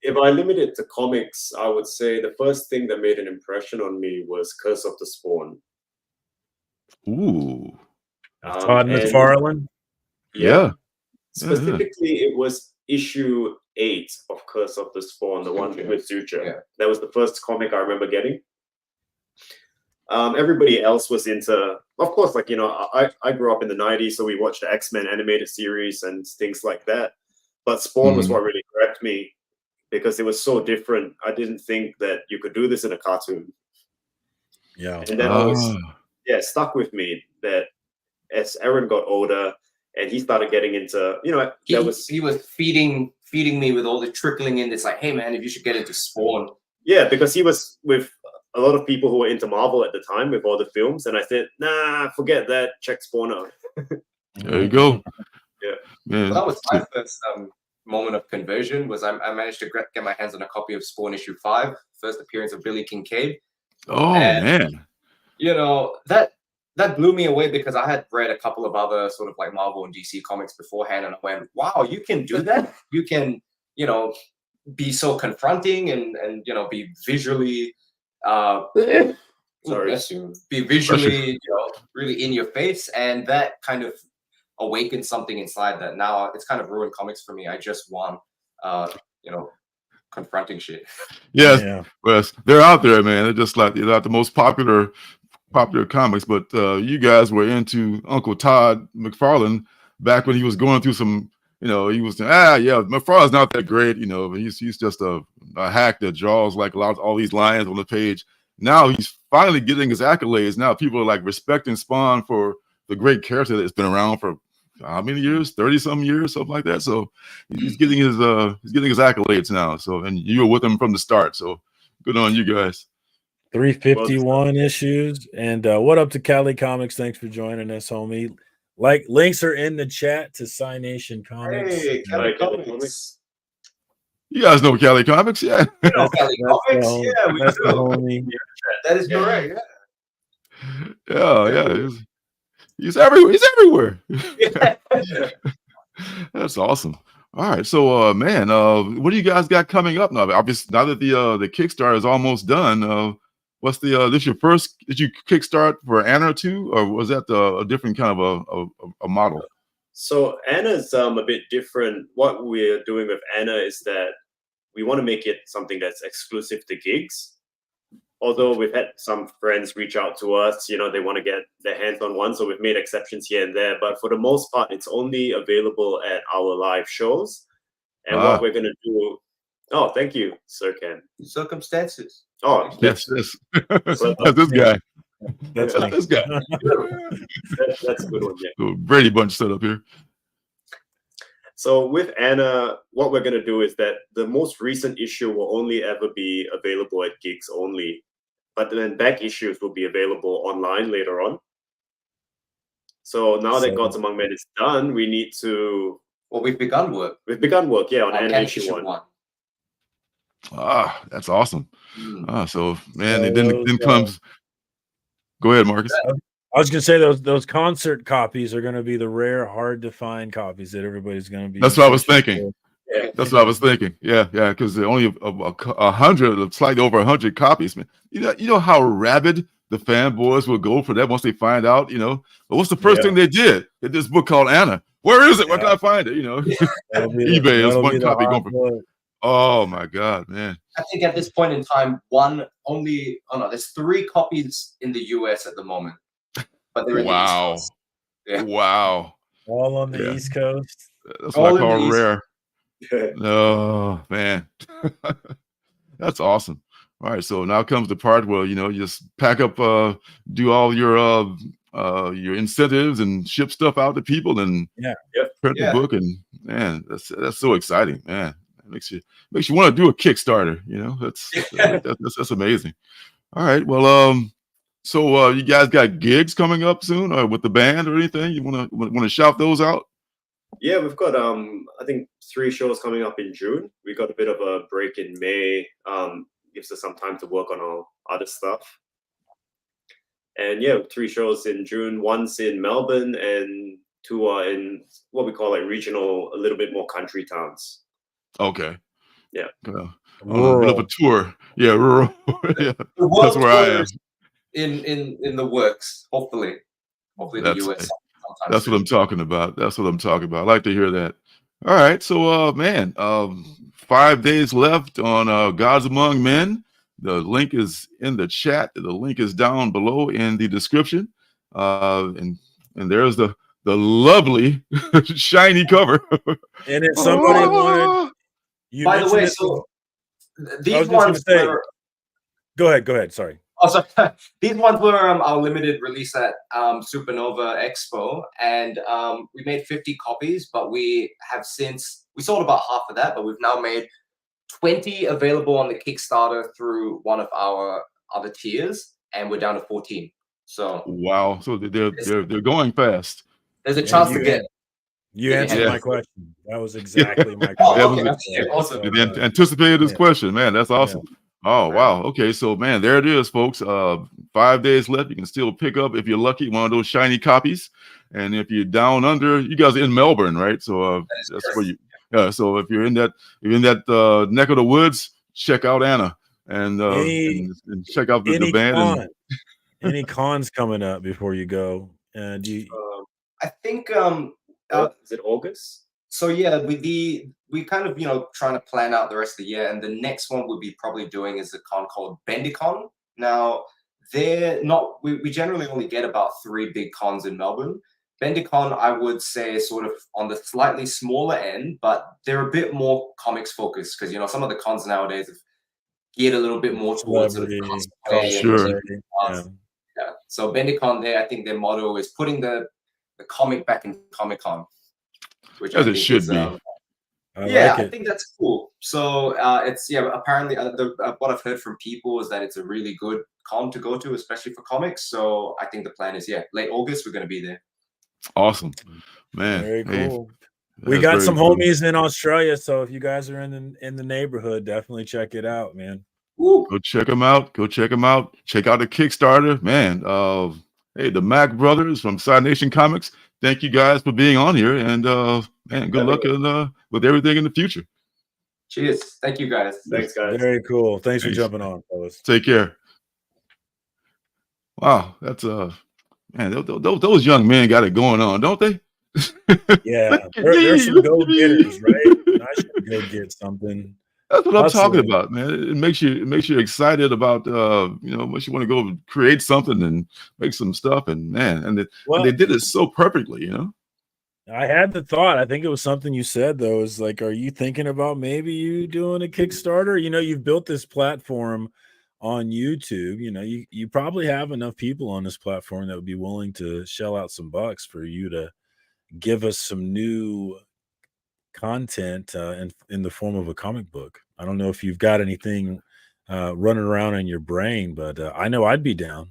If I limit it to comics, I would say the first thing that made an impression on me was Curse of the Spawn. Ooh. Todd McFarlane? Yeah. Specifically, it was issue 8 of Curse of the Spawn, the one with Suture. Yeah. That was the first comic I remember getting. Everybody else was into, of course, I grew up in the 90s, so we watched the X-Men animated series and things like that. But Spawn was what really grabbed me because it was so different. I didn't think that you could do this in a cartoon. Yeah. And that always stuck with me, that as Aaron got older and he started getting into, he was feeding me with all the trickling in. It's like, hey man, if you should get into Spawn. Yeah, because he was with a lot of people who were into Marvel at the time with all the films, and I said, nah, forget that. Check Spawn out. There you go. Yeah. Well, that was my first moment of conversion. Was I managed to get my hands on a copy of Spawn issue 5, first appearance of Billy Kincaid. Oh man. That blew me away because I had read a couple of other sort of like Marvel and DC comics beforehand, and I went, wow, you can do that? You can, be so confronting and be visually be visually really in your face, and that kind of awakened something inside that now it's kind of ruined comics for me. I just want confronting shit. Yes. They're out there, man. They're just like, they're not the most popular comics, but you guys were into Uncle Todd McFarlane back when he was going through some, he was McFarlane's not that great, but he's just a hack that draws like all these lines on the page. Now he's finally getting his accolades. Now people are like respecting Spawn for the great character that's been around for how many years? 30-some years, something like that. So he's getting his accolades now. So, and you were with him from the start. So good on you guys. 351 issues. And what up to Cali Comics? Thanks for joining us, homie. Links are in the chat to Cynation Comics. Hey, Cali Comics. You guys know Cali Comics, yeah? You know Cali Comics, yeah, we do. That is correct, yeah. He's everywhere. He's everywhere. That's awesome. All right, so man, what do you guys got coming up now? Obviously, now that the Kickstarter is almost done, what's this your first? Did you kickstart for Anna too, or was that a different kind of a model? So Anna's a bit different. What we're doing with Anna is that we want to make it something that's exclusive to gigs. Although we've had some friends reach out to us, they want to get their hands on one, so we've made exceptions here and there. But for the most part, it's only available at our live shows. And what we're gonna do? Oh, thank you, Surcam. Circumstances. Oh, yes. That's this guy. That's this guy. That's a good one. Yeah. So Brady Bunch set up here. So with Anna, what we're gonna do is that the most recent issue will only ever be available at gigs only, but then back issues will be available online later on. So now that Gods Among Men is done, we need to. Well, we've begun work. We've begun work, yeah, on Anna issue 1. That's awesome. So man, and then comes. Go ahead, Marcus. I was gonna say those concert copies are gonna be the rare, hard to find copies that everybody's gonna be. That's what I was thinking. Yeah. That's what I was thinking. Yeah, because only 100, slightly over 100 copies, man. You know how rabid the fanboys will go for that once they find out. But what's the first thing they did? They did this book called Anna. Where is it? Where can I find it? eBay is one copy going for. Oh my God, man! I think at this point in time, there's 3 copies in the US at the moment. But they're wow. Wow. All on the East Coast. That's what I call rare. Oh man. That's awesome. All right. So now comes the part where you just pack up, do all your incentives and ship stuff out to people and print the book, and man, that's so exciting, man. It makes you want to do a Kickstarter, that's amazing. All right. Well, so you guys got gigs coming up soon, or with the band or anything? You want to shout those out? Yeah, we've got I think 3 shows coming up in June. We got a bit of a break in May. Gives us some time to work on our other stuff. And 3 shows in June. One's in Melbourne, and 2 are in what we call regional, a little bit more country towns. Okay. Yeah. A bit of a tour. Yeah, rural. Yeah. That's where I am. In the works, hopefully the US. That's what I'm talking about. I like to hear that. All right, so man, 5 days left on Gods Among Men. The link is in the chat. The link is down below in the description. And there's the lovely shiny cover. And if somebody wanted, by the way, so these ones were. Go ahead. Sorry. Also, these ones were our limited release at Supernova Expo, and we made 50 copies, but we sold about half of that, but we've now made 20 available on the Kickstarter through one of our other tiers, and we're down to 14. So wow, so they're going fast. There's a chance to get. You answered my question. That was exactly my question. Awesome. You anticipated this question, man. That's awesome. Yeah. Oh, wow. Okay. So, man, there it is, folks. 5 days left. You can still pick up, if you're lucky, one of those shiny copies. And if you're down under, you guys are in Melbourne, right? So that's where you. Yeah. So if you're in that neck of the woods, check out Anna and check out the band. Any cons coming up before you go? I think is it August? So yeah, we kind of trying to plan out the rest of the year, and the next one we'll be probably doing is a con called Bendicon. Now they're not. We generally only get about 3 big cons in Melbourne. Bendicon, I would say, is sort of on the slightly smaller end, but they're a bit more comics focused because some of the cons nowadays have geared a little bit more towards cosplay. Sure. Yeah. So Bendicon, I think their motto is putting the comic back in Comic-Con, which as it should be. I think that's cool. So it's apparently what I've heard from people is that it's a really good con to go to, especially for comics. So I think the plan is late August we're going to be there. Awesome, man. Very cool. We got some homies in Australia, so if you guys are in the neighborhood, definitely check it out, man. Woo. Go check them out. Check out the Kickstarter, man. Hey, the Mac brothers from Cynation Comics. Thank you guys for being on here, and man, good luck with everything in the future. Cheers. Thank you, guys. Thanks, guys. Very cool. Thanks for jumping on, fellas. Take care. Wow, that's man, those young men got it going on, don't they? Yeah, they're some go-getters, right? I should go get something. That's what I'm talking hustling. about, man. It makes you excited about makes you want to go create something and make some stuff, and man, and they Well, did it so perfectly, I had the thought. I think it was something you said though. Is like, are you thinking about maybe you doing a Kickstarter? You've built this platform on YouTube. You probably have enough people on this platform that would be willing to shell out some bucks for you to give us some new content in the form of a comic book. I don't know if you've got anything running around in your brain, but I know I'd be down.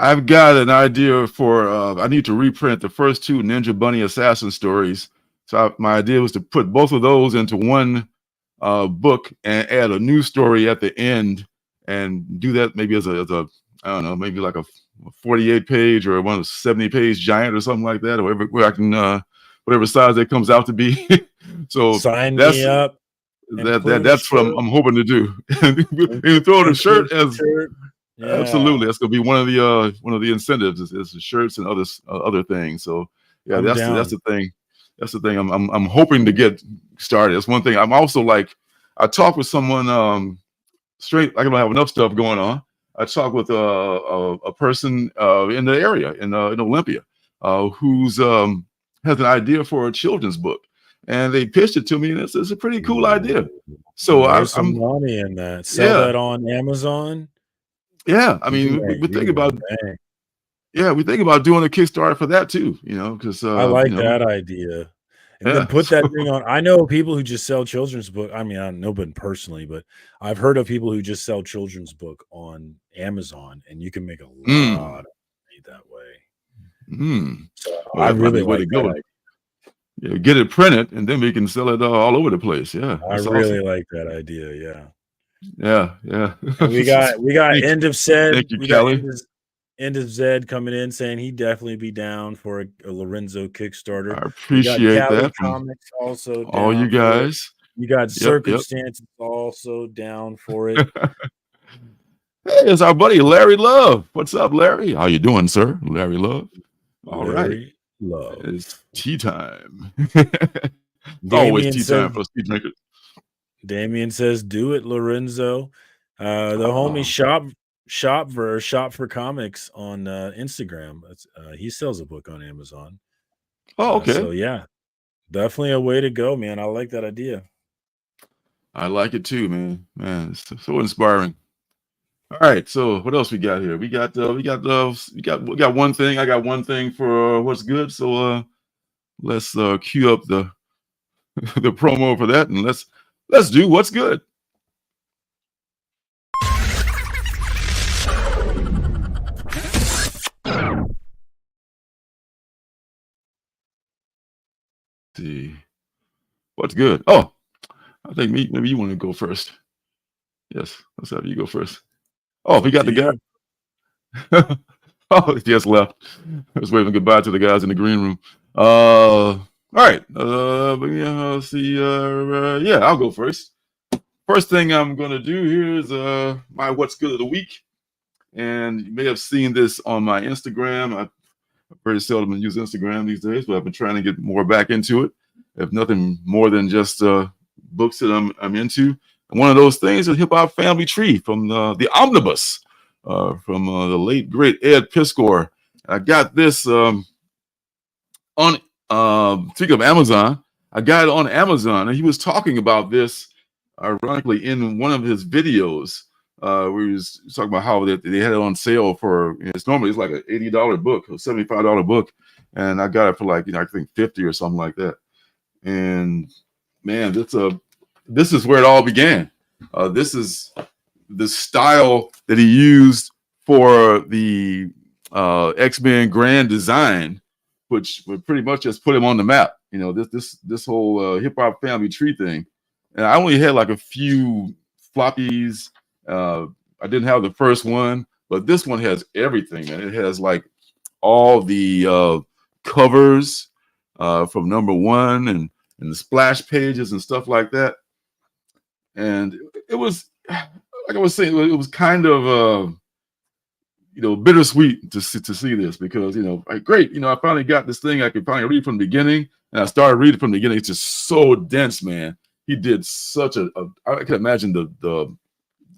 I've got an idea for. I need to reprint the first 2 Ninja Bunny Assassin stories. So my idea was to put both of those into one book and add a new story at the end, and do that maybe as a I don't know, maybe like a 48 page or one of 70 page giant or something like that, or where I can whatever size that comes out to be. So Sign that's me up. that's what I'm hoping to do. You throw the shirt as Yeah. absolutely. That's gonna be one of the incentives is the shirts and other things. So yeah, I'm that's down. the thing. That's the thing. I'm hoping to get started. That's one thing. I'm also like, I talked with someone straight. I don't have enough stuff going on. I talked with a person in the area in Olympia who's has an idea for a children's book, and they pitched it to me, and it's a pretty cool idea. So There's I'm some money in that. Sell that on Amazon. yeah. I You can mean, make we think about bang. we think about doing a Kickstarter for that too. Because I like that idea. And then yeah. put that thing on. I know people who just sell children's book. I mean, I don't know nobody personally, but I've heard of people who just sell children's book on Amazon, and you can make a lot of money that way. So Well, I that might be really the way like to that go. idea. Yeah, get it printed, and then we can sell it all over the place. Yeah, I that's really awesome. like that idea. Yeah. Yeah. And we got end of said. Thank you, We got Kelly. end of Zed coming in saying he'd definitely be down for a Lorenzo Kickstarter. I We got appreciate Cali that. Comics also All you down for it. guys. You got Yep. Circumstances also down for it. Hey, it's our buddy Larry Love. What's up, Larry? How you doing, sir? Larry Love. All right. Larry Love. It's tea time. Damien Always tea says, time for us tea drinkers. Damien says, "Do it, Lorenzo." The homie Shop for Comics on Instagram. He sells a book on Amazon. Oh, okay. So yeah, definitely a way to go, man. I like that idea. I like it too, man. Man, it's so inspiring. All right, so what else we got here? We got one thing. I got one thing for what's good. So let's cue up the the promo for that, and let's do what's good. Let's see what's good. Oh, I think maybe you want to go first. Yes, let's have you go first. Oh, we got the guy. Oh, he just left. I was waving goodbye to the guys in the green room. All right. Let's see. Yeah, I'll go first. First thing I'm going to do here is my what's good of the week. And you may have seen this on my Instagram. I very seldom use Instagram these days, but I've been trying to get more back into it. If nothing more than just books that I'm into. And one of those things is Hip Hop Family Tree from the Omnibus from the late great Ed Piskor. I got this on speaking of Amazon. I got it on Amazon, and he was talking about this ironically in one of his videos where he was talking about how they had it on sale for it's normally like an $80 book, a $75 book, and I got it for like I think 50 or something like that. And man, this is where it all began. This is the style that he used for the X-Men Grand Design, which would pretty much just put him on the map. This whole Hip Hop Family Tree thing. And I only had like a few floppies. I didn't have the first one, but this one has everything, man. It has like all the covers from number one and the splash pages and stuff like that. And it was, like I was saying, it was kind of bittersweet to see this because great, I finally got this thing I could finally read from the beginning, and I started reading from the beginning. It's just so dense, man. he did such I can imagine the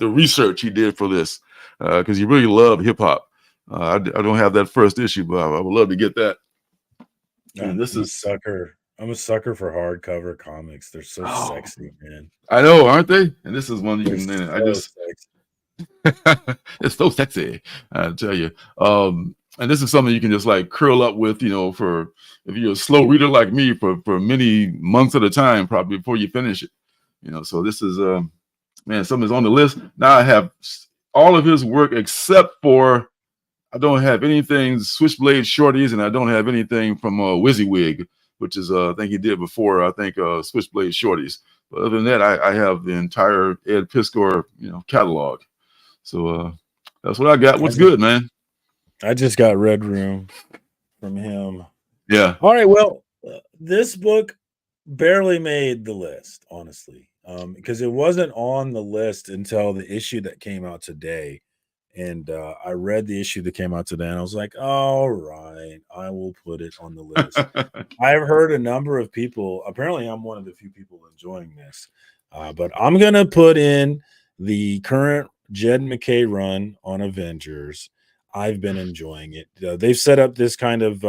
research he did for this, because he really loved hip hop. I don't have that first issue, but I would love to get that. And this is sucker. I'm a sucker for hardcover comics. They're so sexy, man. I know, aren't they? And this is one you can. So I just it's so sexy, I tell you. And this is something you can just like curl up with, for if you're a slow reader like me for many months at a time, probably before you finish it. So this is man, something's on the list. Now I have all of his work except for I don't have anything Switchblade Shorties, and I don't have anything from WYSIWYG, which is I think he did before. I think Switchblade Shorties. But other than that, I have the entire Ed Piskor catalog. So that's what I got. What's good, man? I just got Red Room from him. Yeah. All right. Well, this book barely made the list, honestly, because it wasn't on the list until the issue that came out today. And I read the issue that came out today, and I was like, all right, I will put it on the list. I've heard a number of people. Apparently, I'm one of the few people enjoying this. But I'm going to put in the current Jed MacKay run on Avengers. I've been enjoying it. They've set up this kind of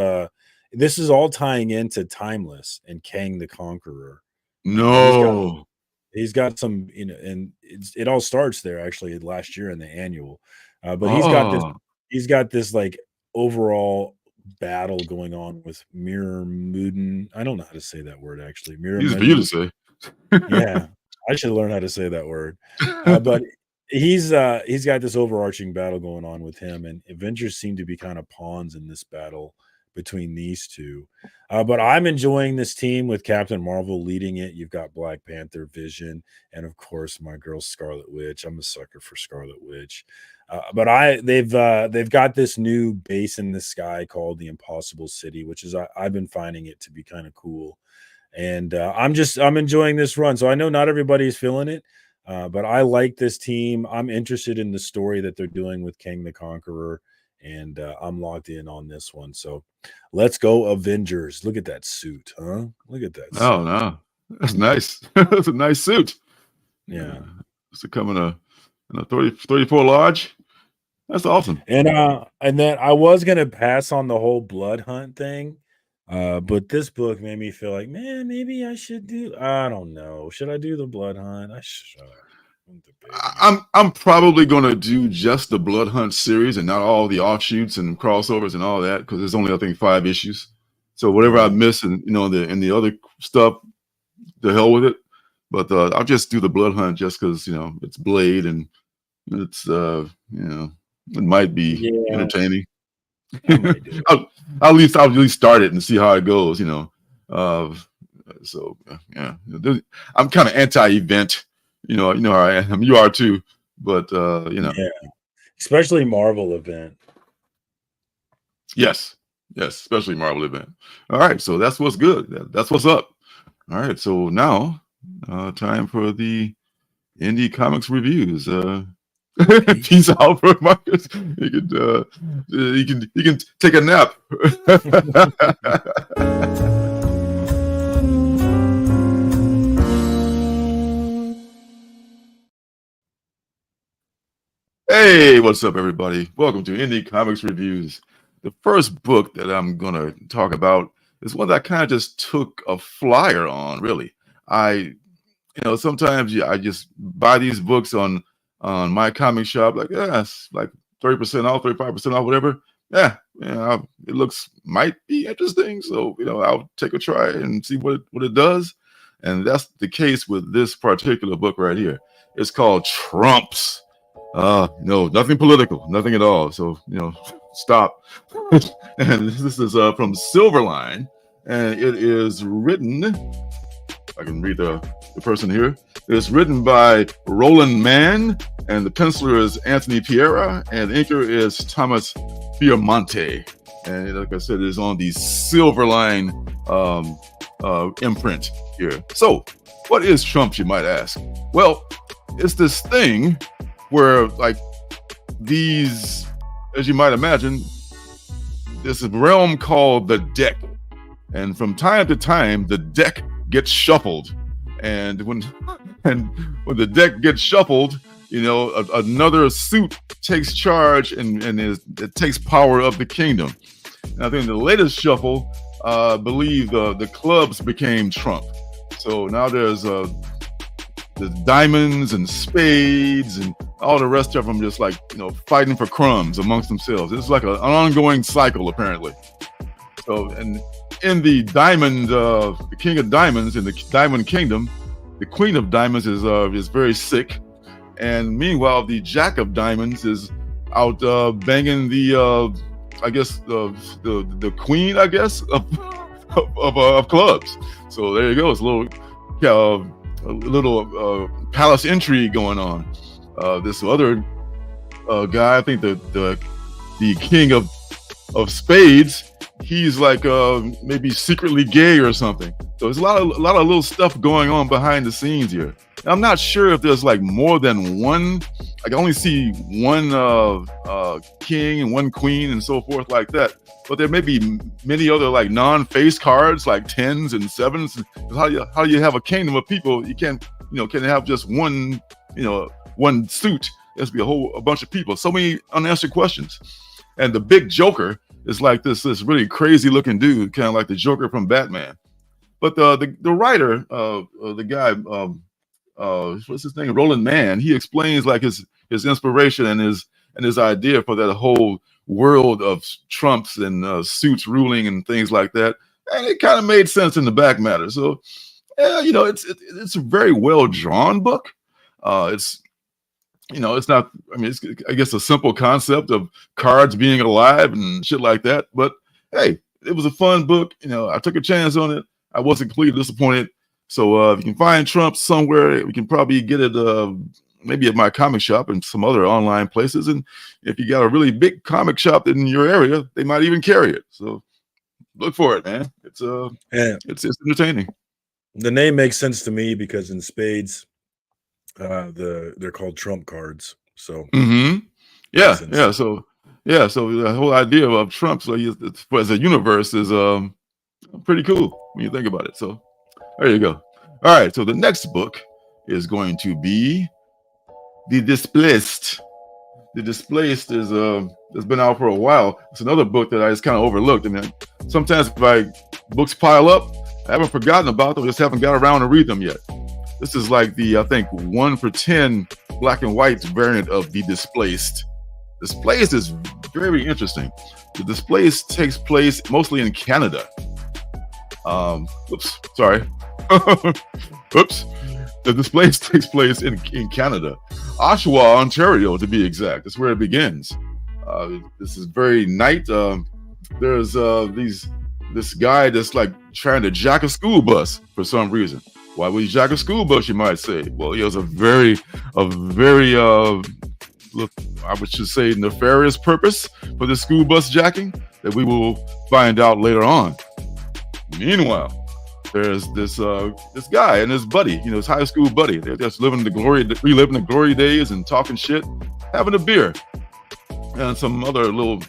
this is all tying into Timeless and Kang the Conqueror. No. He's got some, and it all starts there actually last year in the annual. But he's got this like overall battle going on with Mirror Mooden. I don't know how to say that word actually. Mirror. Easy for you to say. Yeah, I should learn how to say that word. But he's got this overarching battle going on with him, and Avengers seem to be kind of pawns in this battle between these two. But I'm enjoying this team with Captain Marvel leading it. You've got Black Panther, Vision, and of course my girl Scarlet Witch. I'm a sucker for Scarlet Witch. But they've got this new base in the sky called the Impossible City, which is I've been finding it to be kind of cool. And I'm enjoying this run. So I know not everybody's feeling it, but I like this team. I'm interested in the story that they're doing with Kang the Conqueror, and I'm locked in on this one. So let's go Avengers. Look at that suit, huh? Look at that suit. Oh, no. That's nice. That's a nice suit. Yeah. It's coming in a 34 large. That's awesome. And then I was gonna pass on the whole blood hunt thing, but this book made me feel like, man, maybe I should do. I don't know. Should I do the blood hunt? I should. I'm probably gonna do just the blood hunt series and not all the offshoots and crossovers and all that, because there's only I think 5 issues. So whatever I miss and in the other stuff, the hell with it. But I'll just do the blood hunt just because it's Blade and it's it might be entertaining. I'll at least start it and see how it goes. So yeah, I'm kind of anti-event. You know how I am. You are too, but yeah, especially Marvel event. Yes, especially Marvel event. All right, so that's what's good. That's what's up. All right, so now time for the indie comics reviews. Peace out for Marcus. You can take a nap. Hey, what's up, everybody? Welcome to Indie Comics Reviews. The first book that I'm going to talk about is one that I kind of just took a flyer on, really. Sometimes I just buy these books on my comic shop, like, it's like 30% off, 35% off, whatever. It might be interesting. So, I'll take a try and see what it does. And that's the case with this particular book right here. It's called Trumps. No, nothing political, nothing at all. So, stop. And this is from Silverline, and it is written, I can read the person here. It's written by Roland Mann, and the penciler is Anthony Piera, and the inker is Thomas Fiamonte. And like I said, it is on the Silverline imprint here. So, what is Trumps, you might ask? Well, it's this thing where, like, these, as you might imagine, this realm called the deck. And from time to time, the deck gets shuffled. and when the deck gets shuffled, another suit takes charge and it takes power of the kingdom. And I think the latest shuffle, I believe the clubs became Trump. So now there's diamonds and spades and all the rest of them just like, fighting for crumbs amongst themselves. It's like an ongoing cycle, apparently. So, and in the diamond, the king of diamonds in the diamond kingdom, the queen of diamonds is very sick. And meanwhile, the jack of diamonds is out banging the, I guess, the queen, I guess, of clubs. So there you go. It's a little palace intrigue going on. This other guy, I think the king of spades, he's like maybe secretly gay or something. So there's a lot of little stuff going on behind the scenes here. And I'm not sure if there's like more than one. I can only see one king and one queen and so forth like that. But there may be many other like non-face cards, like 10s and 7s. How do you have a kingdom of people? You can't have just one one suit. There has to be a bunch of people. So many unanswered questions. And the big Joker is like this really crazy looking dude, kind of like the Joker from Batman. But the writer, the guy, what's his name, Roland Mann, he explains like his inspiration and his idea for that whole world of Trumps and suits ruling and things like that. And it kind of made sense in the back matter. So, it's a very well drawn book. It's not, it's, I guess, a simple concept of cards being alive and shit like that. But hey, it was a fun book. I took a chance on it. I wasn't completely disappointed. So if you can find Trump somewhere, we can probably get it maybe at my comic shop and some other online places. And if you got a really big comic shop in your area, they might even carry it. So look for it, man. It's entertaining. The name makes sense to me because in spades, they're called trump cards. So yeah. So the whole idea of Trump, so as a universe, is pretty cool when you think about it. So there you go. All right. So the next book is going to be The Displaced. The Displaced is it's been out for a while. It's another book that I just kind of overlooked. Sometimes books pile up, I haven't forgotten about them, just haven't got around to read them yet. This is like the, I think, 1 for 10 black and white variant of The Displaced. Displaced is very interesting. The Displaced takes place mostly in Canada. Oops, sorry. Oops. The Displaced takes place in Canada. Oshawa, Ontario, to be exact. That's where it begins. This is very night. There's this guy that's like trying to jack a school bus for some reason. Why would he jack a school bus, you might say? Well, he has a very I would just say nefarious purpose for the school bus jacking that we will find out later on. Meanwhile, there's this guy and his buddy, his high school buddy. They're just reliving the glory days and talking shit, having a beer. And some other little,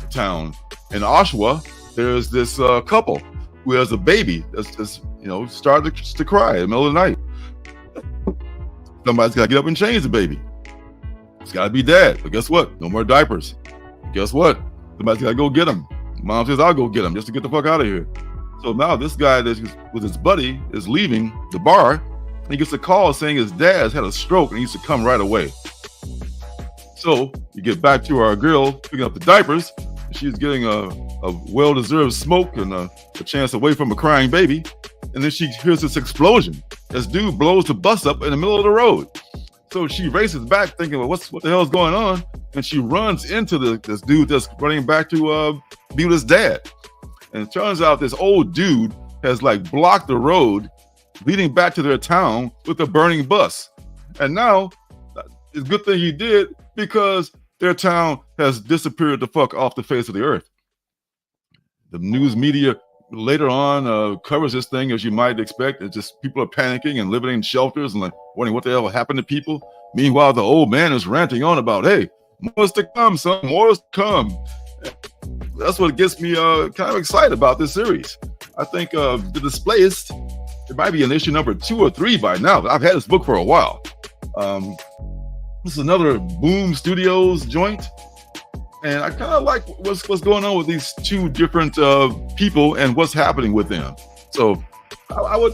town in Oshawa, there's this couple who has a baby that's just, started to cry in the middle of the night. Somebody's got to get up and change the baby. It's got to be dad. But guess what? No more diapers. Guess what? Somebody's got to go get him. Mom says, I'll go get him just to get the fuck out of here. So now this guy that's with his buddy is leaving the bar. And he gets a call saying his dad's had a stroke and he needs to come right away. So you get back to our girl picking up the diapers. She's getting a well-deserved smoke and a chance away from a crying baby. And then she hears this explosion. This dude blows the bus up in the middle of the road. So she races back thinking, well, what the hell is going on? And she runs into this dude that's running back to be with his dad. And it turns out this old dude has like blocked the road leading back to their town with a burning bus. And now it's a good thing he did because their town has disappeared the fuck off the face of the earth. The news media later on covers this thing as you might expect. It's just people are panicking and living in shelters and like wondering what the hell happened to people. Meanwhile, the old man is ranting on about, hey, more is to come, son, more is to come. That's what gets me kind of excited about this series. I think The Displaced It might be in issue number 2 or 3 by now, but I've had this book for a while. This is another Boom Studios joint, and I kind of like what's going on with these two different people and what's happening with them. So I would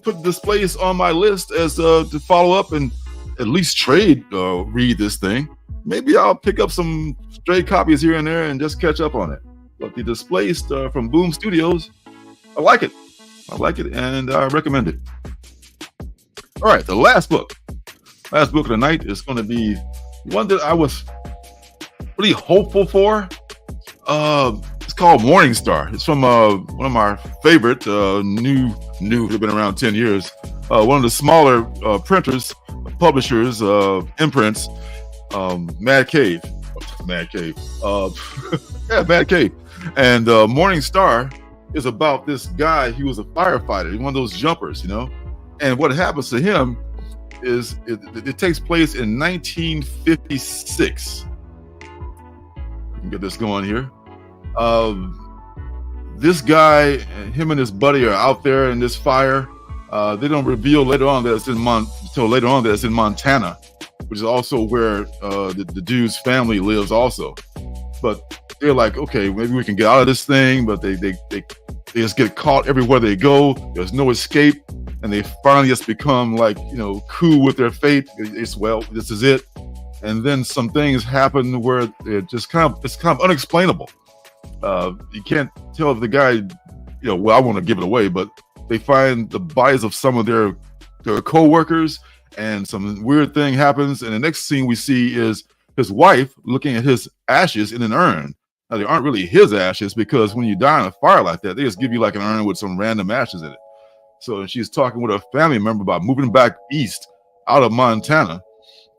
put this place on my list as to follow up and at least trade read this thing. Maybe I'll pick up some stray copies here and there and just catch up on it. But the Displaced from Boom Studios, I like it. And I recommend it. All right, the last book of the night is going to be one that I was really hopeful for. It's called Morning Star. It's from one of my favorite new, they've been around 10 years. One of the smaller printers, publishers, imprints, Mad Cave. Yeah, Mad Cave. And Morning Star is about this guy. He was a firefighter. He's one of those jumpers, you know. And what happens to him is it takes place in 1956. We can get this going here. This guy, him and his buddy are out there in this fire. They don't reveal later on that it's in Montana, which is also where the dude's family lives also. But they're like, okay, maybe we can get out of this thing, but they just get caught everywhere they go. There's no escape, and they finally just become like, you know, cool with their fate. It's, well, this is it. And then some things happen where it's kind of unexplainable. You can't tell if the guy, you know, well, I want to give it away, but they find the bodies of some of their co-workers, and some weird thing happens. And the next scene we see is his wife looking at his ashes in an urn. Now, they aren't really his ashes, because when you die in a fire like that, they just give you like an urn with some random ashes in it. So she's talking with her family member about moving back east out of Montana.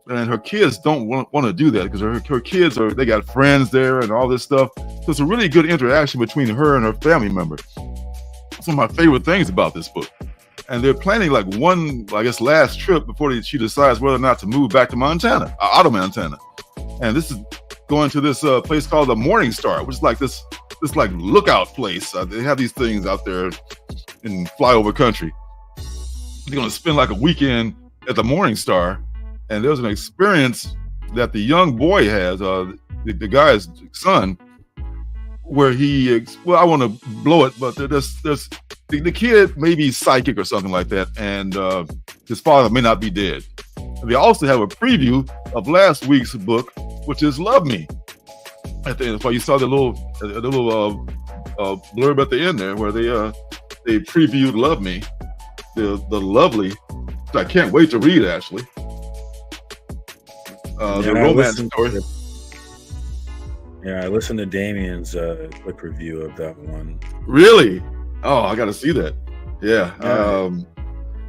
And her kids don't want to do that, because her kids they got friends there and all this stuff. So it's a really good interaction between her and her family member. It's one of my favorite things about this book. And they're planning like one, I guess, last trip before she decides whether or not to move back to Montana, out of Montana. And this is going to this place called the Morning Star, which is like this like lookout place. They have these things out there in flyover country. They're going to spend like a weekend at the Morning Star. And there's an experience that the young boy has, the guy's son, where I want to blow it, but the kid may be psychic or something like that, and his father may not be dead. And they also have a preview of last week's book, which is Love Me. At the end, you saw the little blurb at the end there, where they previewed Love Me, the lovely. I can't wait to read, actually. The romance story. Yeah, I listened to Damien's quick review of that one. Really? Oh, I got to see that. Yeah.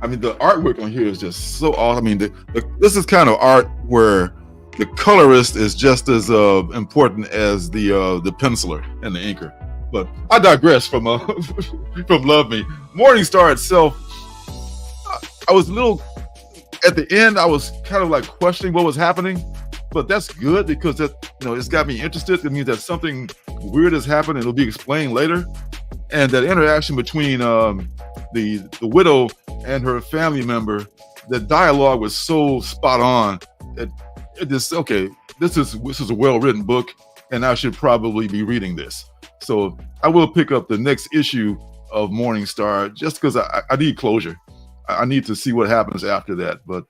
I mean, the artwork on here is just so awesome. I mean, this is kind of art where the colorist is just as important as the penciler and the inker. But I digress from Love Me. Morning Star itself, I was a little, at the end, I was kind of like questioning what was happening. But that's good, because that, you know, it's got me interested. It means that something weird has happened, and it'll be explained later. And that interaction between the widow and her family member, the dialogue was so spot on. It just, okay, this is a well-written book, and I should probably be reading this. So I will pick up the next issue of Morning Star, just because I need closure. I need to see what happens after that. But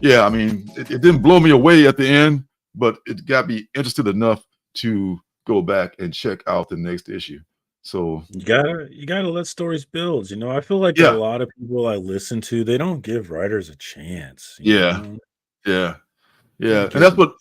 yeah, I mean, it didn't blow me away at the end, but it got me interested enough to go back and check out the next issue. So you gotta let stories build. You know, I feel like a lot of people I listen to, they don't give writers a chance. Yeah. And that's what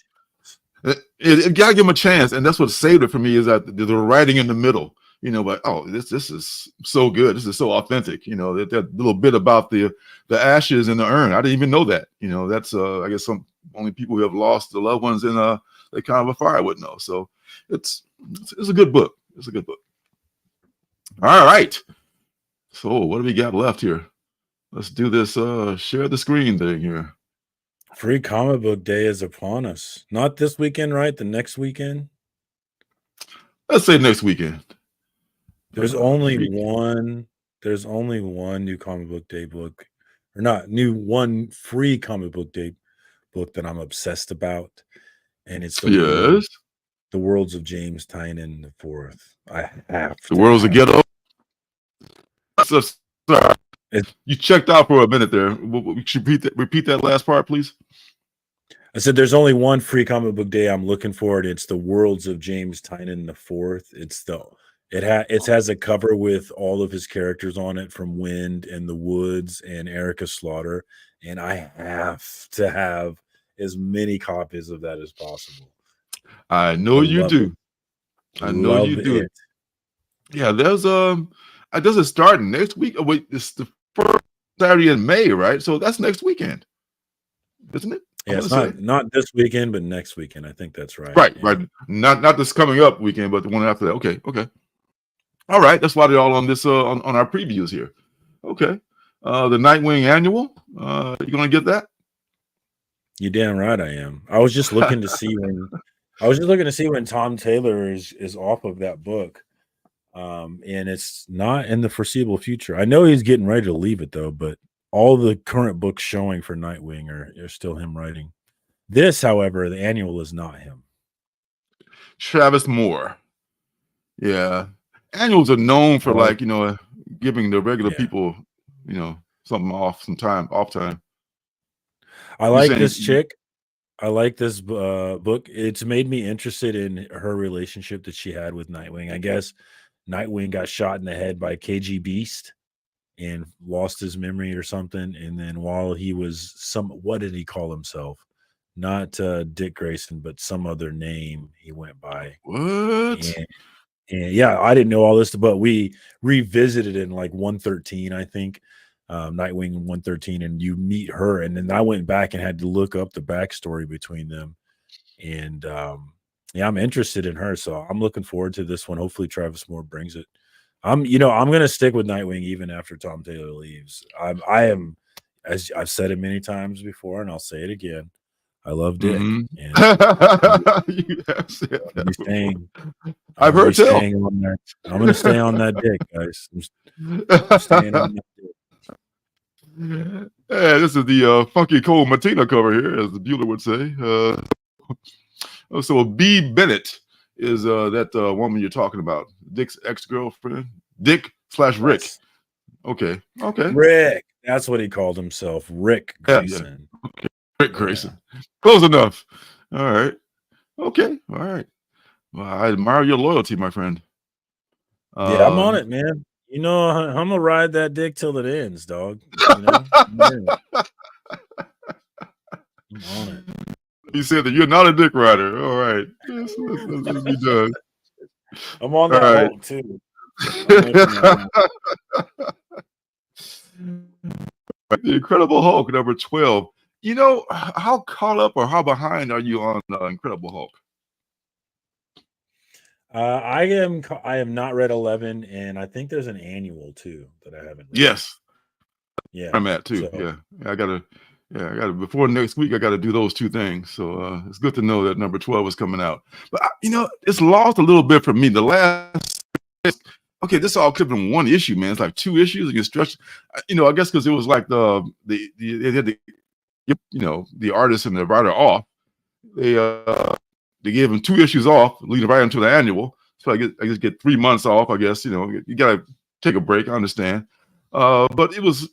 it gotta give them a chance, and that's what saved it for me, is that the writing in the middle. You know, but this is so good. This is so authentic. You know, that little bit about the ashes in the urn. I didn't even know that. You know, that's I guess some only people who have lost the loved ones in that kind of a fire would know. So it's a good book. It's a good book. All right. So what do we got left here? Let's do this share the screen thing here. Free Comic Book Day is upon us. Not this weekend, right? The next weekend. Let's say next weekend. There's only one there's only one new comic book day book, or not new, one free comic book day book that I'm obsessed about, and it's Yes. the Worlds of James Tynion IV. I have The Worlds of Ghetto. Sorry. You checked out for a minute there. We should repeat that last part, please. I said there's only one free comic book day I'm looking for, and it's the Worlds of James Tynion IV. It has a cover with all of his characters on it from Wind and the Woods and Erica Slaughter, and I have to have as many copies of that as possible. I know you do. I know you do. Yeah, there's does it start next week? Oh, wait, it's the first Saturday in May, right? So that's next weekend, isn't it? Yeah, it's not this weekend, but next weekend. I think that's right. Right, right. Not this coming up weekend, but the one after that. Okay. All right, that's why they're all on this on our previews here. Okay. The Nightwing annual. You gonna get that? You're damn right I am. I was just looking to see when Tom Taylor is off of that book. And it's not in the foreseeable future. I know he's getting ready to leave it though, but all the current books showing for Nightwing are still him writing. This, however, the annual is not him. Travis Moore. Yeah. Annuals are known for giving the regular people, some off time. I like this chick. I like this book. It's made me interested in her relationship that she had with Nightwing. I guess Nightwing got shot in the head by KG Beast and lost his memory or something. And then while he was what did he call himself? Not Dick Grayson, but some other name he went by. What? And yeah, I didn't know all this, but we revisited in like 113, I think. Nightwing 113, and you meet her, and then I went back and had to look up the backstory between them. And I'm interested in her, so I'm looking forward to this one. Hopefully Travis Moore brings it. I'm gonna stick with Nightwing even after Tom Taylor leaves. I am, as I've said it many times before, and I'll say it again, I love Dick. Mm-hmm. You have said that. I've heard tell. I'm gonna stay on that Dick, guys. I'm staying on that Dick. Yeah, this is the Funky Cole Martina cover here, as the Bueller would say. So B. Bennett is that woman you're talking about, Dick's ex-girlfriend, Dick/Rick. Okay. Rick, that's what he called himself, Rick Grayson. Yeah. Okay, Rick Grayson. Close enough. All right. Okay. All right. Well, I admire your loyalty, my friend. Yeah, I'm on it, man. I'm gonna ride that dick till it ends, dog. I'm on it. He said that you're not a dick rider. All right. Let's be done. I'm on that Hulk too. The Incredible Hulk, number 12. How caught up or how behind are you on Incredible Hulk? I have not read 11, and I think there's an annual too that I haven't read. Yes. Yeah. I'm at too. So. I gotta before next week I gotta do those two things. So it's good to know that number 12 is coming out. But it's lost a little bit for me. The last this all clipped in one issue, man. It's like 2 issues. You stretch, I guess because it was like the artist and the writer off. They gave him 2 issues off, leading right into the annual. So I just get 3 months off. I guess you gotta take a break. I understand, but it was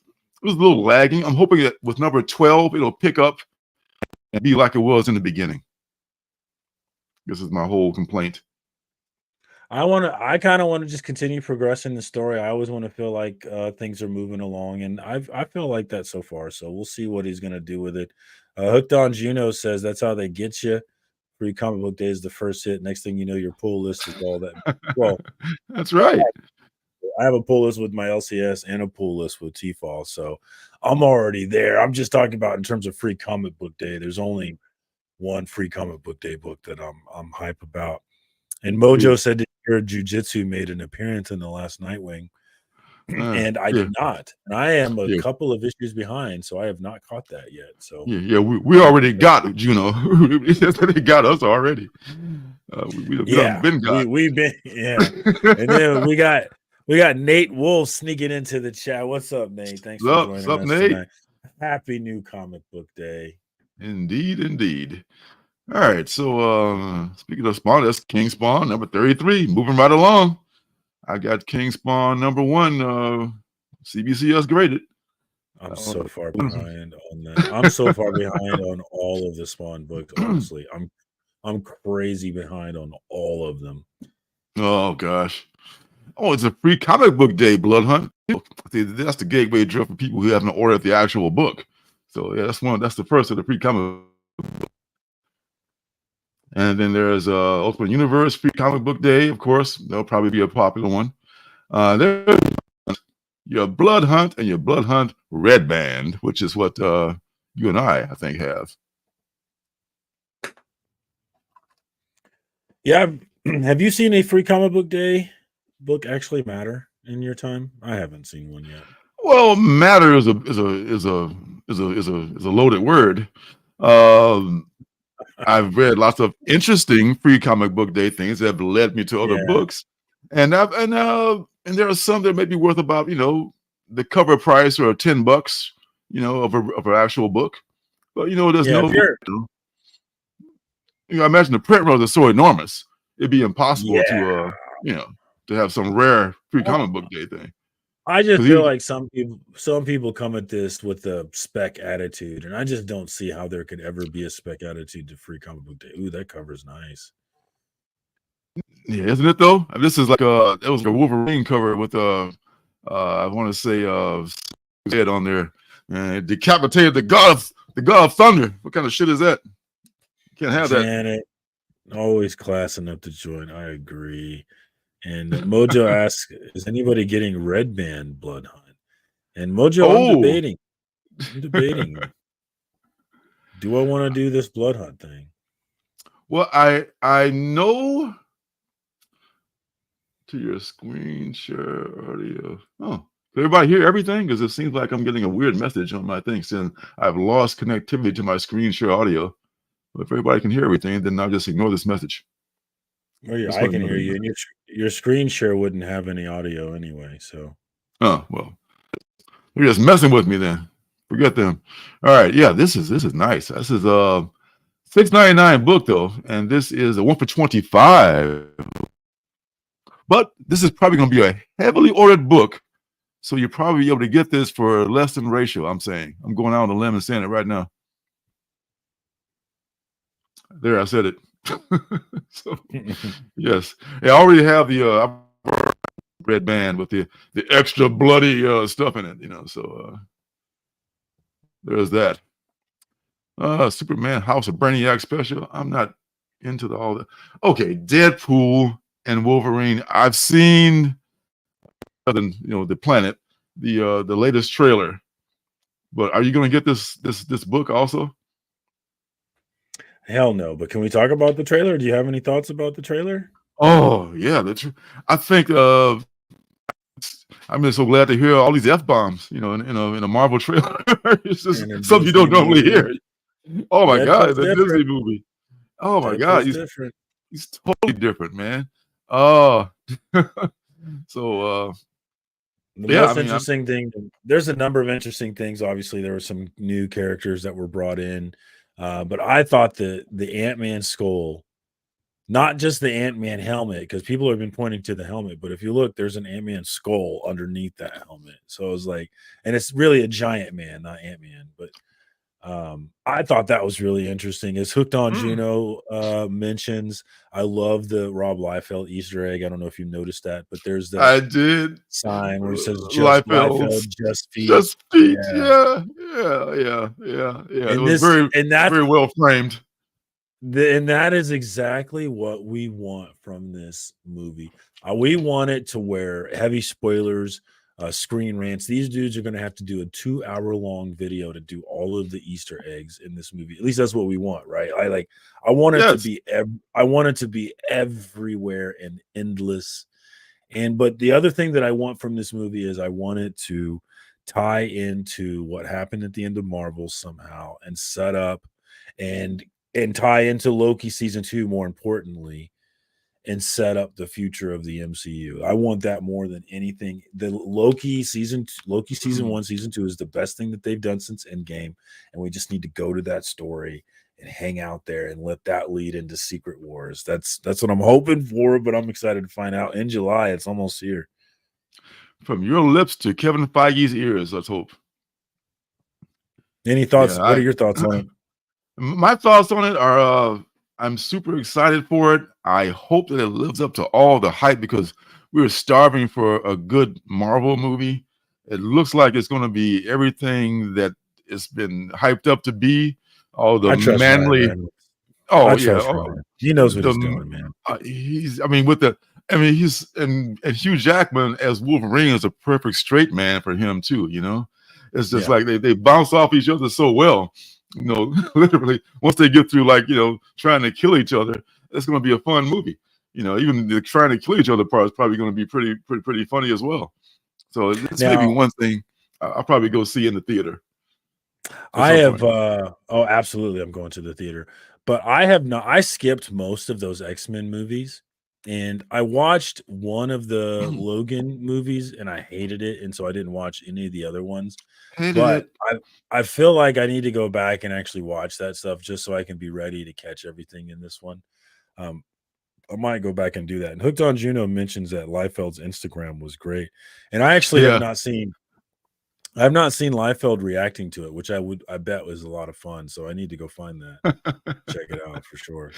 a little lagging. I'm hoping that with number 12, it'll pick up and be like it was in the beginning. This is my whole complaint. I kind of want to just continue progressing the story. I always want to feel like things are moving along, and I feel like that so far. So we'll see what he's gonna do with it. Hooked on Juno says that's how they get you. Free comic book day is the first hit. Next thing you know, your pull list is all that. Well, that's right. I have a pull list with my LCS and a pull list with T-Fall, so I'm already there. I'm just talking about in terms of free comic book day. There's only one free comic book day book that I'm hype about. And Mojo said that your Jiu-Jitsu made an appearance in the last Nightwing, and I did not. And I am a couple of issues behind, so I have not caught that yet. So we already got Juno. They got us already. We've been got. We've been and then we got We got Nate Wolf sneaking into the chat. What's up, Nate? Thanks for joining What's up, us Nate? tonight. Happy new comic book day. Indeed, indeed. All right, so speaking of Spawn, that's King Spawn number 33. Moving right along. I got King Spawn number 1, CBCS graded. I'm so far behind on that. I'm so far behind on all of the Spawn books. Honestly, I'm crazy behind on all of them. Oh gosh. Oh, it's a free comic book day, Blood Hunt. See, that's the gateway drug for people who haven't ordered the actual book. So yeah, that's the first of the free comic book. And then there's Ultimate Universe free comic book day, of course. That'll probably be a popular one. There's your Blood Hunt and your Blood Hunt Red Band, which is what you and I think have. Yeah, have you seen a free comic book day book actually matter in your time? I haven't seen one yet. Well, matter is a loaded word. I've read lots of interesting free comic book day things that have led me to other books, and there are some that may be worth about the cover price or $10, of an actual book. But there's no. I imagine the print runs are so enormous, it'd be impossible to have some rare free comic book day thing. I just feel like some people come at this with a spec attitude, and I just don't see how there could ever be a spec attitude to free comic book day. Ooh, that cover's nice. Yeah, isn't it though? This is like it was a Wolverine cover with I want to say head on there, and decapitated the god of thunder. What kind of shit is that? Can't have that. Janet, always classing up the joint. I agree. And Mojo asks, is anybody getting Red Band Blood Hunt? And Mojo, I'm debating. Do I want to do this Blood Hunt thing? Well, I know to your screen share audio. Oh, can everybody hear everything? Because it seems like I'm getting a weird message on my thing saying I've lost connectivity to my screen share audio. But if everybody can hear everything, then I'll just ignore this message. Oh, yeah, I can hear you, and your screen share wouldn't have any audio anyway. So, oh well, you're just messing with me then. Forget them. All right, yeah, this is nice. This is a $6.99 book though, and this is a 1 for 25. But this is probably going to be a heavily ordered book, so you'll probably be able to get this for less than ratio. I'm going out on a limb and saying it right now. There, I said it. So, yes, I already have the Red Band with the extra bloody stuff in it, so there's that. Superman House of Brainiac special. I'm not into all that. Okay, Deadpool and Wolverine. I've seen the Planet, the latest trailer. But are you going to get this book also? Hell no. But can we talk about the trailer? Do you have any thoughts about the trailer? Oh yeah, I think I'm just so glad to hear all these F-bombs, in a Marvel trailer. It's just something you don't normally hear. Oh my God, the Disney movie. Oh my God, he's totally different, man. Oh, so the most interesting thing. There's a number of interesting things. Obviously, there were some new characters that were brought in, but I thought the Ant-Man skull, not just the Ant-Man helmet, because people have been pointing to the helmet, but if you look, there's an Ant-Man skull underneath that helmet. So it was like, and it's really a giant man, not Ant-Man, but I thought that was really interesting. As Hooked on Juno mentions, I love the Rob Liefeld Easter egg. I don't know if you noticed that, but there's the I did sign where it says just Liefeld, just feet. Just feet. Yeah. It was very well framed. And that is exactly what we want from this movie. We want it to where heavy spoilers, screen rants. These dudes are going to have to do a 2-hour-long video to do all of the Easter eggs in this movie. At least that's what we want, right? I want it to be. I want it to be everywhere and endless. But the other thing that I want from this movie is I want it to tie into what happened at the end of Marvel somehow and set up and tie into Loki season 2, more importantly, and set up the future of the MCU. I want that more than anything. The Loki season 1, season 2 is the best thing that they've done since Endgame, and we just need to go to that story and hang out there and let that lead into Secret Wars. That's what I'm hoping for, but I'm excited to find out in July. It's almost here. From your lips to Kevin Feige's ears, let's hope. Any thoughts? What are your thoughts on it? My thoughts on it are I'm super excited for it. I hope that it lives up to all the hype because we're starving for a good Marvel movie. It looks like it's going to be everything that it's been hyped up to be. All the manly. He knows what he's doing, man. And Hugh Jackman as Wolverine is a perfect straight man for him too. You know, it's just like they bounce off each other so well. You know, literally, once they get through, like, you know, trying to kill each other, it's going to be a fun movie. You know, even the trying to kill each other part is probably going to be pretty funny as well. So it's maybe one thing I'll probably go see in the theater. Absolutely, I'm going to the theater. But I skipped most of those X-Men movies, and I watched one of the Logan movies, and I hated it, and so I didn't watch any of the other ones. I feel like I need to go back and actually watch that stuff just so I can be ready to catch everything in this one. I might go back and do that. And Hooked on Juno mentions that Liefeld's Instagram was great, and I actually have not seen Liefeld reacting to it, which I bet was a lot of fun. So I need to go find that, check it out for sure.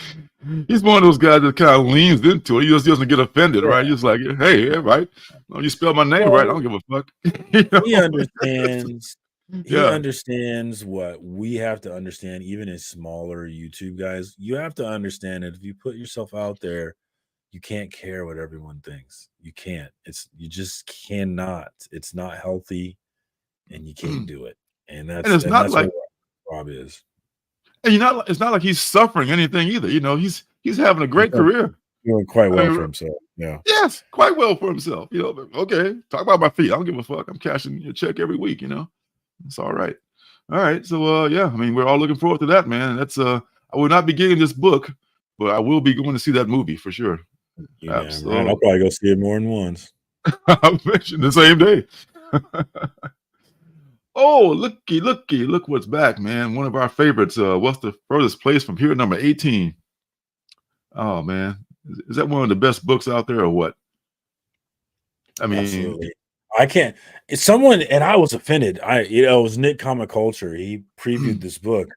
He's one of those guys that kind of leans into it. He just doesn't get offended, right? He's like, hey, right? No, you spell my name right. I don't give a fuck. You know? He understands. He understands what we have to understand, even as smaller YouTube guys. You have to understand that if you put yourself out there, you can't care what everyone thinks. You can't. You just cannot. It's not healthy, and you can't do it. And that's what Rob is. And it's not like he's suffering anything either. You know, he's having a great career. Doing quite well for himself. Yeah. Yes, quite well for himself. You know, okay, talk about my feet. I don't give a fuck. I'm cashing your check every week, you know. It's all right. All right. So I mean, we're all looking forward to that, man. That's I will not be getting this book, but I will be going to see that movie for sure. Yeah, absolutely. Man, I'll probably go see it more than once. I mentioned the same day. Oh, look what's back, man. One of our favorites. What's the furthest place from here? Number 18. Oh man. Is that one of the best books out there or what? I mean, absolutely. I can't. It's someone, and I was offended. It was Nick Culture. He previewed this book,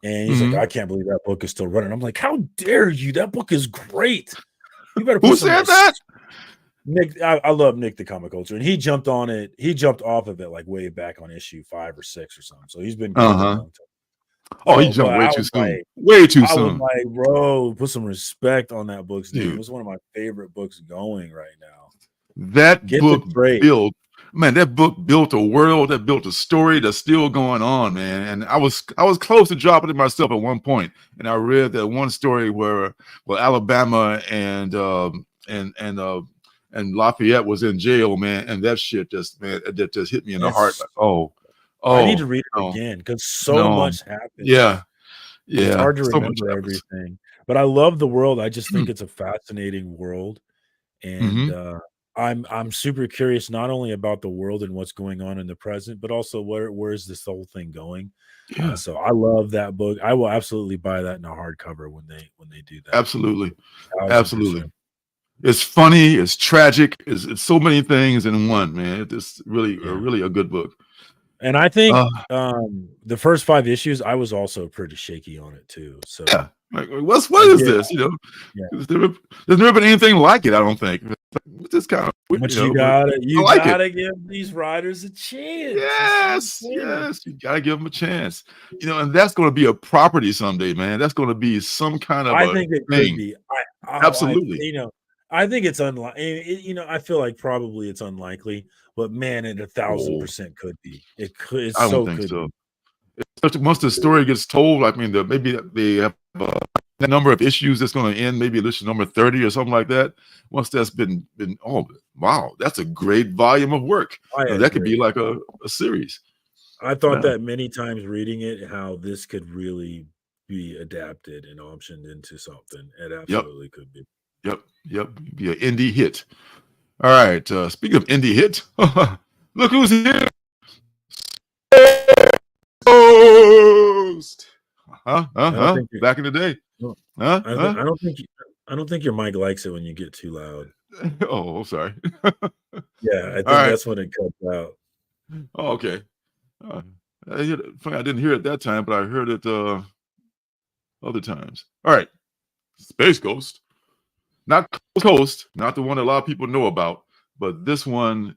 and he's like, "I can't believe that book is still running." I'm like, "How dare you? That book is great. You better." Who said that? Nick. I love Nick the Culture, and he jumped on it. He jumped off of it like way back on issue 5 or 6 or something. So he's been. Oh, he jumped way too soon. Way too soon. I was like, bro, put some respect on that book's name. It was one of my favorite books going right now. That book built a world, that built a story that's still going on, man. And I was close to dropping it myself at one point, and I read that one story where Alabama and Lafayette was in jail, man, and that shit just hit me in the heart. Like, I need to read it again because much happens. Yeah. It's hard to remember everything, but I love the world. I just think it's a fascinating world, and I'm super curious not only about the world and what's going on in the present, but also where's this whole thing going. So I love that book. I will absolutely buy that in a hardcover when they do that. Absolutely. 100%. It's funny, it's tragic, it's so many things in one, man. It's really a good book. And I think the first 5 issues, I was also pretty shaky on it too. So like, what is this? You know, there's never been anything like it. I don't think. This kind of, but you gotta give these writers a chance. Yes, you gotta give them a chance. You know, and that's going to be a property someday, man. That's going to be some kind of. I think it could be. Absolutely. I think it's unlikely. I feel like probably it's unlikely, but man, it 1,000% could be. It could. It's I don't think so. Once the story gets told, I mean, maybe they have a number of issues that's going to end, maybe issue number 30 or something like that. Once that's been, oh wow, that's a great volume of work. That could be like a series. I thought that many times reading it, how this could really be adapted and optioned into something. It absolutely could be. Yep. Be an indie hit. All right. Speaking of indie hit, look who's here. Ghost. Back in the day. I don't think your mic likes it when you get too loud. Oh, sorry. Yeah, I think that's when it cuts out. Oh, okay. I didn't hear it at that time, but I heard it other times. All right. Space Ghost. Not Coast, not the one that a lot of people know about, but this one,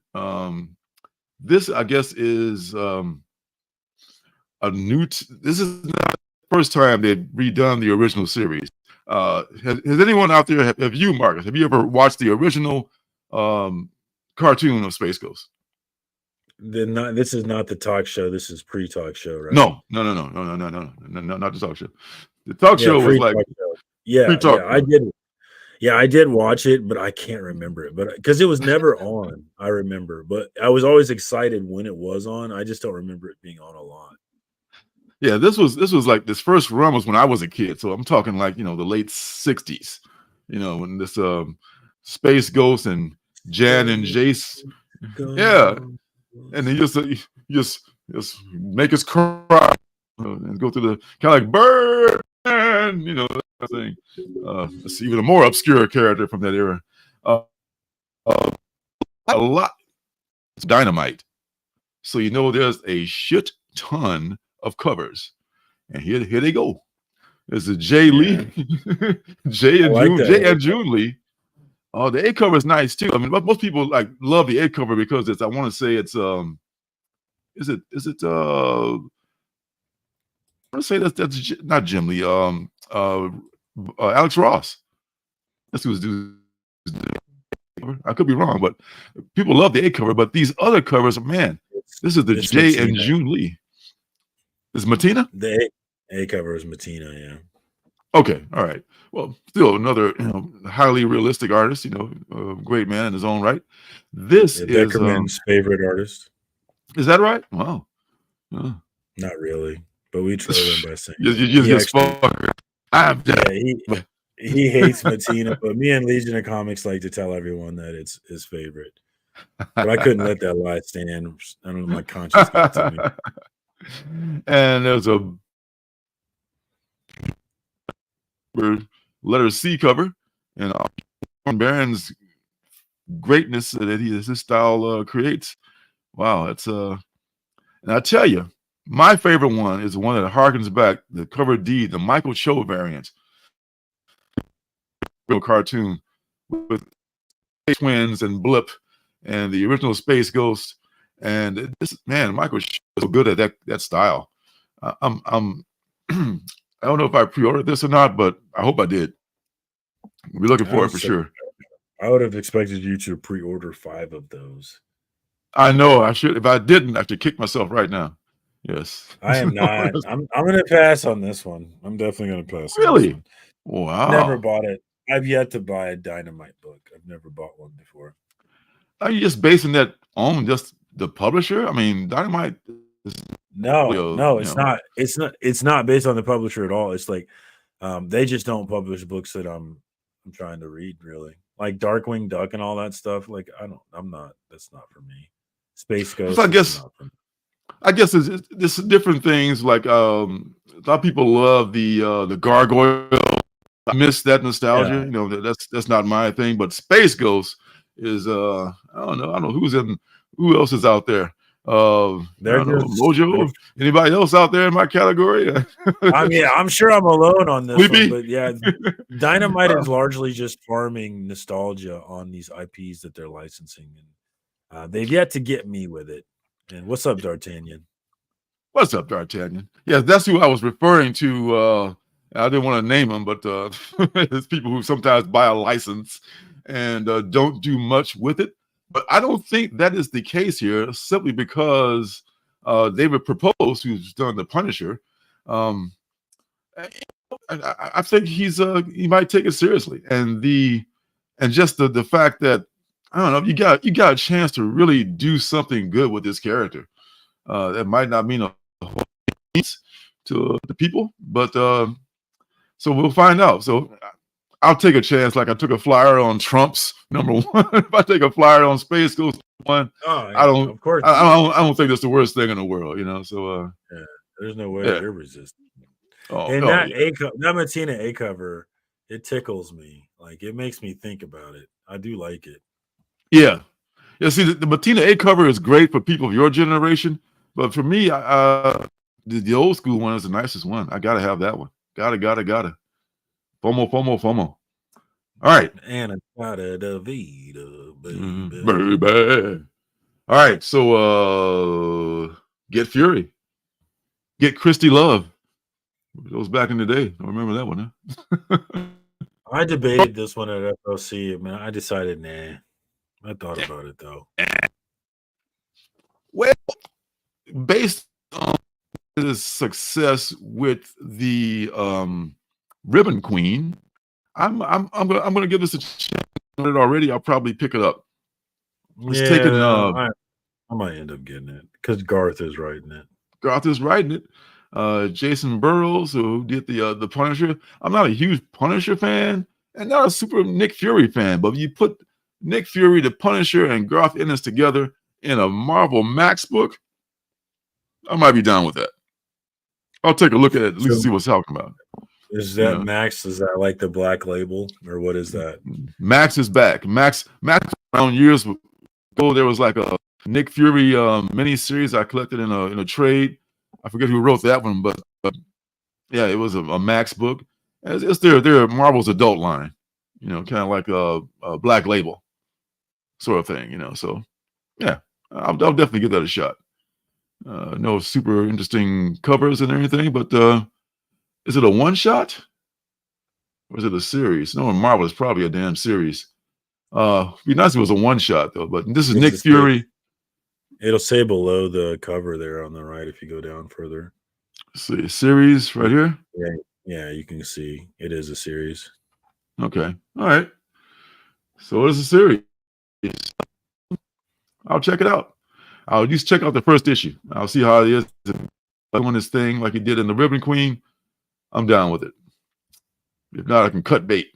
this I guess is a new. This is not the first time they've redone the original series. Has anyone out there? Have you, Marcus? Have you ever watched the original cartoon of Space Ghost? This is not the talk show. This is pre-talk show, right? No, not the talk show. The talk show was like I did. Yeah, I did watch it, but I can't remember it. But because it was never on, I remember. But I was always excited when it was on. I just don't remember it being on a lot. Yeah, this was like this first run was when I was a kid. So I'm talking like, the late 60s. When this Space Ghost and Jan and Jace. Yeah. And then just make us cry and go through the kind of like bird and that thing. It's even a more obscure character from that era. A lot. It's Dynamite. So there's a shit ton of covers, and here they go. There's a Jay Lee, Jay and June Lee. Oh, the A cover is nice too. I mean, most people love the A cover because I want to say it's is it I want to say that's not Jim Lee, Alex Ross. That's who's doing. I could be wrong, but people love the A cover. But these other covers, man, this is the Jay Matina. And June Lee. Is Matina? The A cover is Matina, yeah. Okay, all right. Well, still another highly realistic artist. A great man in his own right. This is Beckerman's favorite artist. Is that right? Wow. Not really, but we troll him by saying he hates Matina, but me and Legion of Comics like to tell everyone that it's his favorite. But I couldn't let that lie stand. I don't know, my conscience got to me. And there's a letter C cover, and Baron's greatness that his style creates. Wow, that's and I tell you, my favorite one is the one that harkens back the cover D, the Michael Cho variant, real cartoon with twins and Blip and the original Space Ghost. And this man, Michael Cho is so good at that style. I'm I don't know if I pre-ordered this or not, but I hope I did. We're looking for it for sure. I would have expected you to pre-order 5 of those. I know I should. If I didn't, I should kick myself right now. Yes. I am not. I'm going to pass on this one. I'm definitely going to pass. Really? Wow. Never bought it. I've yet to buy a Dynamite book. I've never bought one before. Are you just basing that on just the publisher? I mean, Dynamite is No, it's not. It's not based on the publisher at all. It's like they just don't publish books that I'm trying to read, really. Like Darkwing Duck and all that stuff. Like that's not for me. Space Ghost. So I guess it's different things. Like a lot of people love the Gargoyle. I miss that nostalgia. Yeah. That's not my thing. But Space Ghost is I don't know who else is out there. Mojo. Anybody else out there in my category? I mean, I'm sure I'm alone on this one, but yeah, Dynamite is largely just farming nostalgia on these IPs that they're licensing, and they've yet to get me with it. And what's up, D'Artagnan? What's up, D'Artagnan? Yeah, that's who I was referring to. I didn't want to name them, but it's people who sometimes buy a license and don't do much with it. But I don't think that is the case here, simply because David Propose, who's done The Punisher, I think he might take it seriously, and just the fact that I don't know, you got a chance to really do something good with this character. That might not mean a whole lot to the people, but so we'll find out. So I'll take a chance. Like I took a flyer on Trump's #1. If I take a flyer on Space Ghost 1, Oh, yeah, I don't. of course. I don't think that's the worst thing in the world, you know. So Yeah, there's no way yeah. you're resisting. Oh, And oh that yeah. that Matina A cover, it tickles me. Like it makes me think about it. I do like it. Yeah. Yeah. See, the Matina A cover is great for people of your generation, but for me, the old school one is the nicest one. I gotta have that one. Gotta. FOMO. All right. And da vida, baby. Baby. All right. So Get Fury. Get Christy Love. Those back in the day. I remember that one, huh? I debated this one at FOC, man. I decided, nah. I thought about it though. Well, based on his success with the Ribbon Queen, I'm gonna give this a chance. Already, I'll probably pick it up. It's taking. I might end up getting it because Garth is writing it. Garth is writing it. Jason Burrows, who did the Punisher. I'm not a huge Punisher fan, and not a super Nick Fury fan. But if you put Nick Fury, the Punisher, and Garth Ennis together in a Marvel Max book, I might be down with that. I'll take a look at it, at least see what's talking about. Is that Max? Is that like the Black Label, or what is that? Max is back. Max around years ago, there was like a Nick Fury mini series I collected in a trade. I forget who wrote that one, but yeah, it was a Max book. It's their Marvel's adult line, you know, kind of like a Black Label sort of thing, you know. So yeah, I'll definitely give that a shot. No super interesting covers and everything, but is it a one shot or is it a series? No, Marvel is probably a damn series. It'd be nice if it was a one shot though. But this is Nick Fury. It'll say below the cover there on the right if you go down further. See, series right here. Yeah, you can see it is a series. Okay, all right. So it is a series. I'll check it out. I'll at least check out the first issue. I'll see how it is. Doing this thing like he did in the Ribbon Queen, I'm down with it. If not, I can cut bait.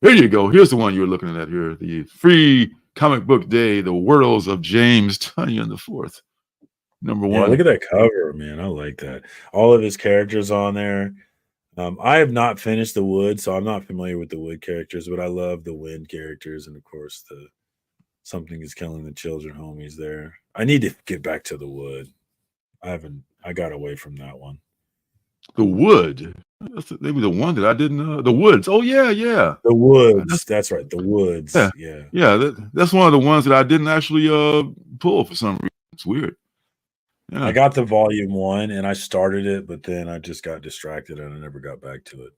Here you go. Here's the one you were looking at here. The free comic book day, The Worlds of James Tynion IV. #1. Look at that cover, man. I like that. All of his characters on there. I have not finished the Wood, so I'm not familiar with the Wood characters, but I love the Wind characters, and of course the Something is Killing the Children homies there. I need to get back to the Wood. I got away from that one. The Wood. That's maybe the one that I didn't. The Woods. Oh yeah. The Woods. That's right. The Woods. Yeah. That's one of the ones that I didn't actually pull for some reason. It's weird. Yeah. I got the volume 1 and I started it, but then I just got distracted and I never got back to it.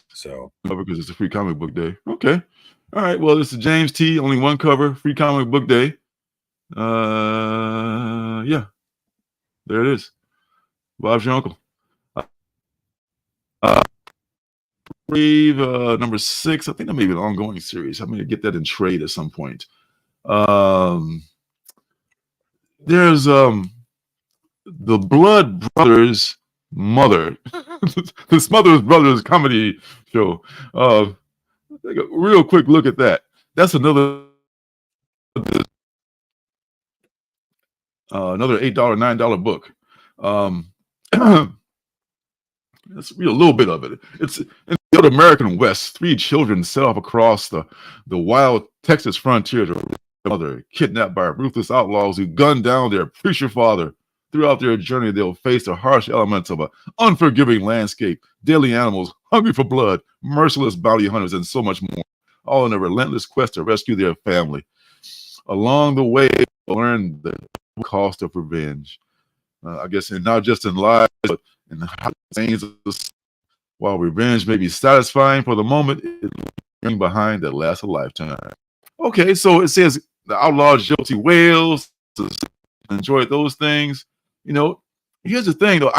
So because it's a free comic book day. Okay. All right. Well, this is James T. Only one cover. Free comic book day. Yeah. There it is. Bob's your uncle. Brave #6. I think that may be an ongoing series. I'm going to get that in trade at some point. There's the Blood Brothers Mother, the Smothers Brothers comedy show. Take a real quick look at that. That's another $8, $9 book. Let's read a little bit of it. It's in the old American West. 3 children set off across the wild Texas frontier to their mother, kidnapped by ruthless outlaws who gunned down their preacher father. Throughout their journey, they'll face the harsh elements of an unforgiving landscape, deadly animals, hungry for blood, merciless bounty hunters, and so much more, all in a relentless quest to rescue their family. Along the way, they'll learn the cost of revenge. I guess, and not just in lives, but in the things. While revenge may be satisfying for the moment, it's behind that lasts a lifetime. Okay, so it says the outlaw Josie Wales enjoyed those things. You know, here's the thing though.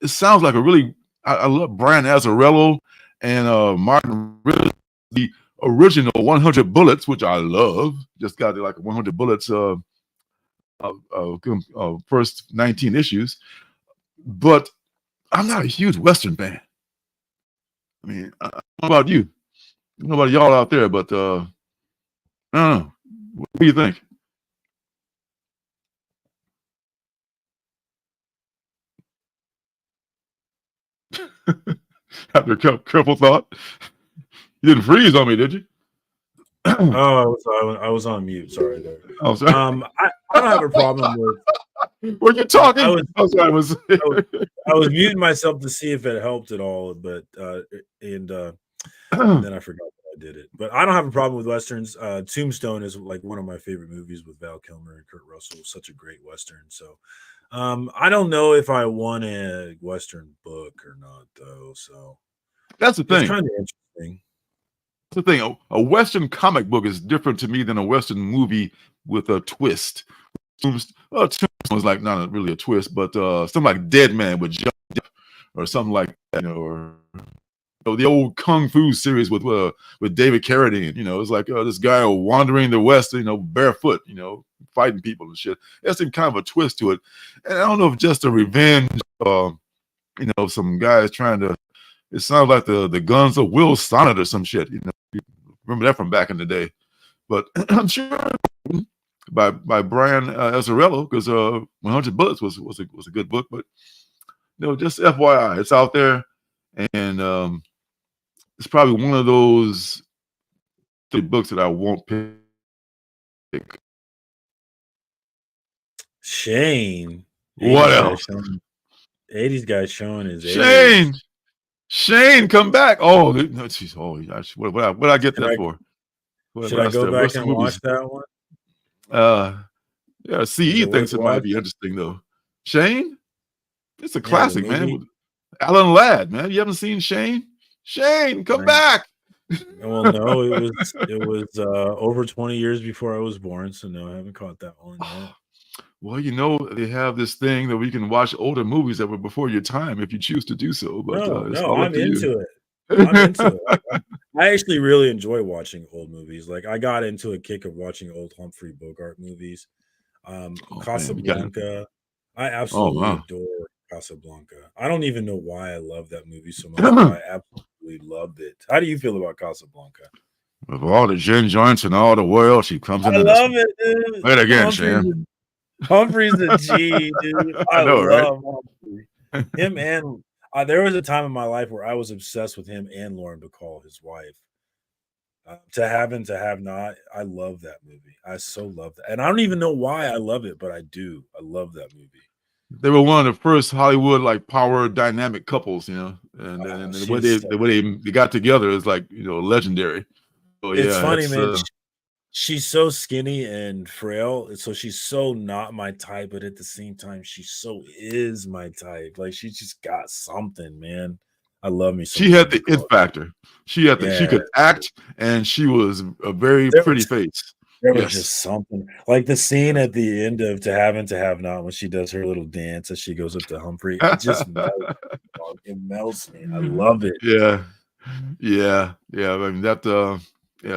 It sounds like I love Brian Azzarello and Martin Ritter, the original 100 Bullets, which I love. Just got like 100 Bullets first 19 issues. But I'm not a huge Western fan. I mean, what about you? don't know about y'all out there, but I don't know. What do you think? After careful thought, you didn't freeze on me, did you? Oh, I was on mute. Sorry there. Oh, sorry. I don't have a problem with. Were you talking? I was muting muting myself to see if it helped at all, but and then I forgot that I did it. But I don't have a problem with westerns. Tombstone is like one of my favorite movies with Val Kilmer and Kurt Russell. Such a great western. So I don't know if I want a western book or not, though. So that's the thing. It's kind of interesting. That's the thing. A western comic book is different to me than a western movie with a twist. Tombstone was like not really a twist, but something like Dead Man with Johnny Depp or something like that, or the old Kung Fu series with David Carradine. It's like this guy wandering the West, barefoot, fighting people and shit. That's kind of a twist to it, and I don't know if just a revenge, some guys trying to. It sounds like the Guns of Will Sonnet or some shit. Remember that from back in the day, but I'm sure. By Brian Azzarello, because 100 Bullets was a good book, but just FYI, it's out there, and it's probably one of those books that I won't pick. Shane, what else? 80s guy showing his Shane, come back! Oh, geez, what I get that for? Should I go back and watch that one? Yeah, CE thinks it might be interesting though. Shane, it's a classic, man. With Alan Ladd, man. You haven't seen Shane? Shane, come back. Well, no, it was over 20 years before I was born, so no, I haven't caught that one yet. Well, they have this thing that we can watch older movies that were before your time if you choose to do so. But I'm into it. I'm into it. I actually really enjoy watching old movies. Like I got into a kick of watching old Humphrey Bogart movies. Casablanca. I absolutely adore Casablanca. I don't even know why I love that movie so much, but I absolutely loved it. How do you feel about Casablanca? With all the gin joints and all the world, she comes in. I love it, dude. Wait again, Shane. Humphrey's a G, dude. I know, love Humphrey. Him and there was a time in my life where I was obsessed with him and Lauren Bacall, his wife. To Have and to Have Not. I love that movie. I so love that. And I don't even know why I love it, but I do. I love that movie. They were one of the first Hollywood power dynamic couples, and the way they got together is legendary. So, it's funny, man. She's so skinny and frail, so she's so not my type, but at the same time, she so is my type. Like she just got something, man. I love me. She had the it factor. She could act, and she was a very pretty face. There was just something like the scene at the end of To Have and to Have Not when she does her little dance as she goes up to Humphrey. It just melts me. I love it. Yeah. I mean that.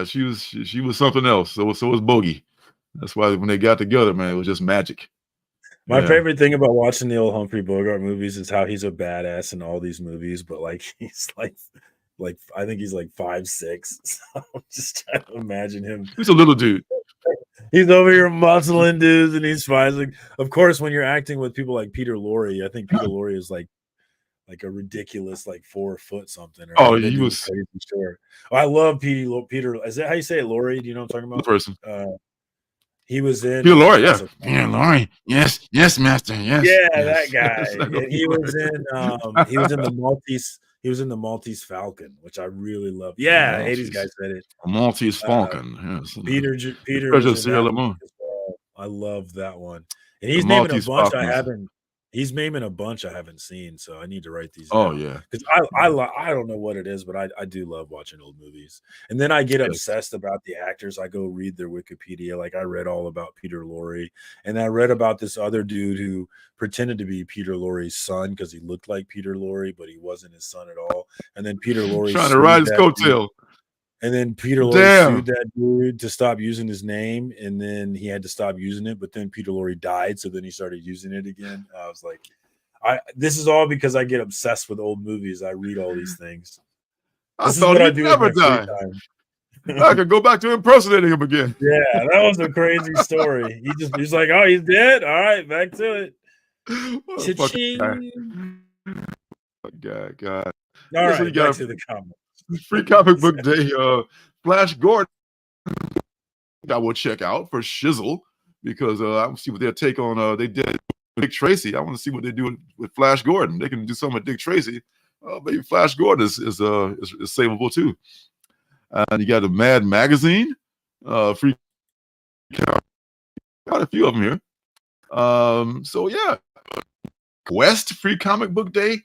She was something else. So was Bogey. That's why when they got together, man, it was just magic. My favorite thing about watching the old Humphrey Bogart movies is how he's a badass in all these movies, but he's like I think he's 5'6". So I'm just trying to imagine him. He's a little dude. He's over here muscling dudes, and he's fine. Of course, when you're acting with people like Peter Lorre, I think Peter Lorre is like a ridiculous 4 foot something. He was crazy short. I love Peter. Is that how you say it, Lorre? Do you know what I'm talking about? Person. He was in Peter Lorre, yeah. Peter Lorre, yes, master, yes. Yeah, yes. That guy. And he was in the Maltese. He was in the Maltese Falcon, which I really love. Yeah, 80s guy said it. A Maltese Falcon. Yes. Peter. I love that one. And he's naming a bunch Falcons. I haven't. He's naming a bunch I haven't seen, so I need to write these down. Yeah, because I don't know what it is, but I do love watching old movies. And then I get obsessed about the actors. I go read their Wikipedia. I read all about Peter Lorre, and I read about this other dude who pretended to be Peter Lorre's son because he looked like Peter Lorre, but he wasn't his son at all. And then Peter Lorre trying to ride his coattail. And then Peter Lorre sued that dude to stop using his name, and then he had to stop using it. But then Peter Lorre died, so then he started using it again. I was like, this is all because I get obsessed with old movies. I read all these things. This is what I do with my free time. I could go back to impersonating him again. Yeah, that was a crazy story. He's like, oh, he's dead. All right, back to it. Cha-ching. God. All right, back to the comments. Free comic book day. Flash Gordon, I will check out for shizzle because I want to see what their take on. They did Dick Tracy. I want to see what they do with Flash Gordon. They can do something with Dick Tracy. Maybe Flash Gordon is savable too. And you got a Mad Magazine, free. Got a few of them here. So yeah, Quest free comic book day.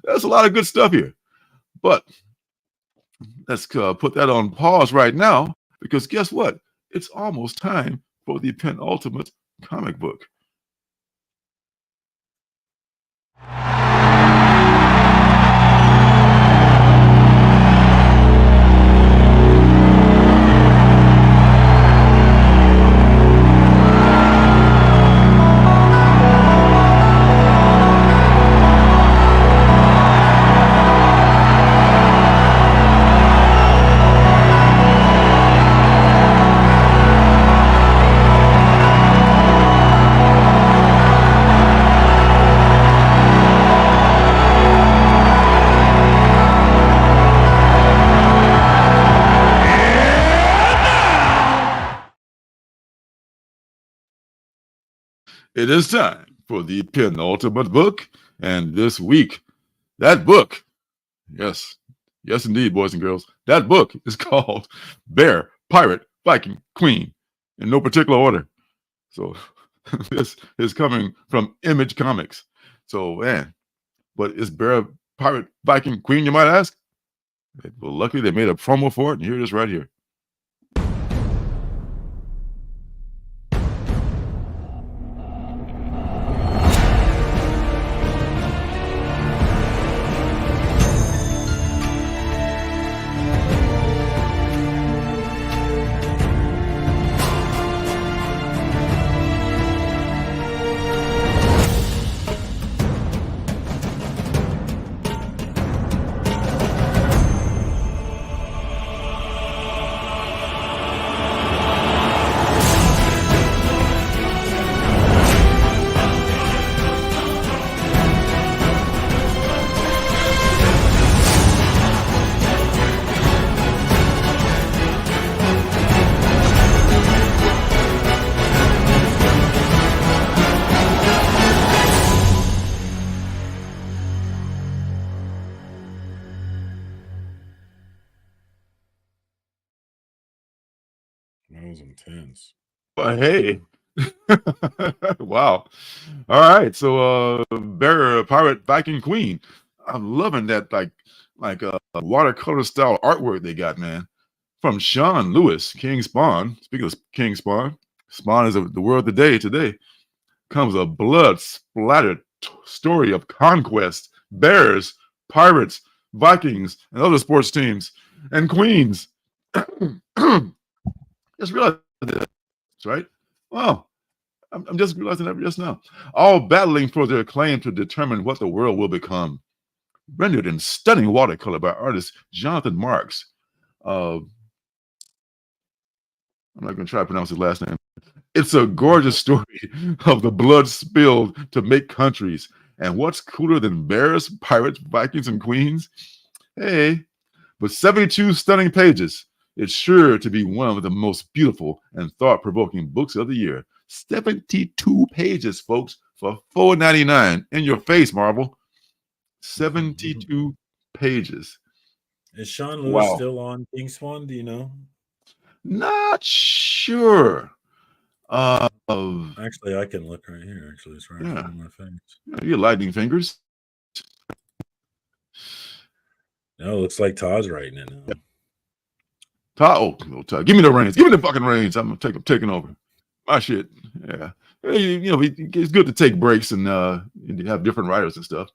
There's a lot of good stuff here, but let's put that on pause right now because guess what? It's almost time for the penultimate comic book. It is time for the penultimate book, and this week, that book, yes indeed, boys and girls, that book is called Bear, Pirate, Viking, Queen, in no particular order. So this is coming from Image Comics. So man, but is Bear, Pirate, Viking, Queen, you might ask? Well, luckily they made a promo for it, and here it is right here. That was intense. But hey, wow. All right, so Bear, Pirate, Viking, Queen. I'm loving that like watercolor style artwork they got, man. From Sean Lewis, King Spawn. Speaking of King Spawn, Spawn is the word of the day today. Comes a blood-splattered story of conquest, bears, pirates, Vikings, and other sports teams, and queens. Just realized this, right? Wow. I'm just realizing that just now. All battling for their claim to determine what the world will become. Rendered in stunning watercolor by artist Jonathan Marks. I'm not going to try to pronounce his last name. It's a gorgeous story of the blood spilled to make countries. And what's cooler than bears, pirates, Vikings, and queens? Hey, with 72 stunning pages, it's sure to be one of the most beautiful and thought-provoking books of the year. 72 pages, folks, for $4.99 in your face, Marvel. 72 pages. Is Sean Lewis still on King Spawn? Do you know? Not sure. Actually, I can look right here. Actually, it's right on my face. Your lightning fingers. No, it looks like Todd's writing it now. Todd, give me the reins. Give me the fucking reins. I'm taking over. My shit. Yeah. You know, it's good to take breaks and have different writers and stuff.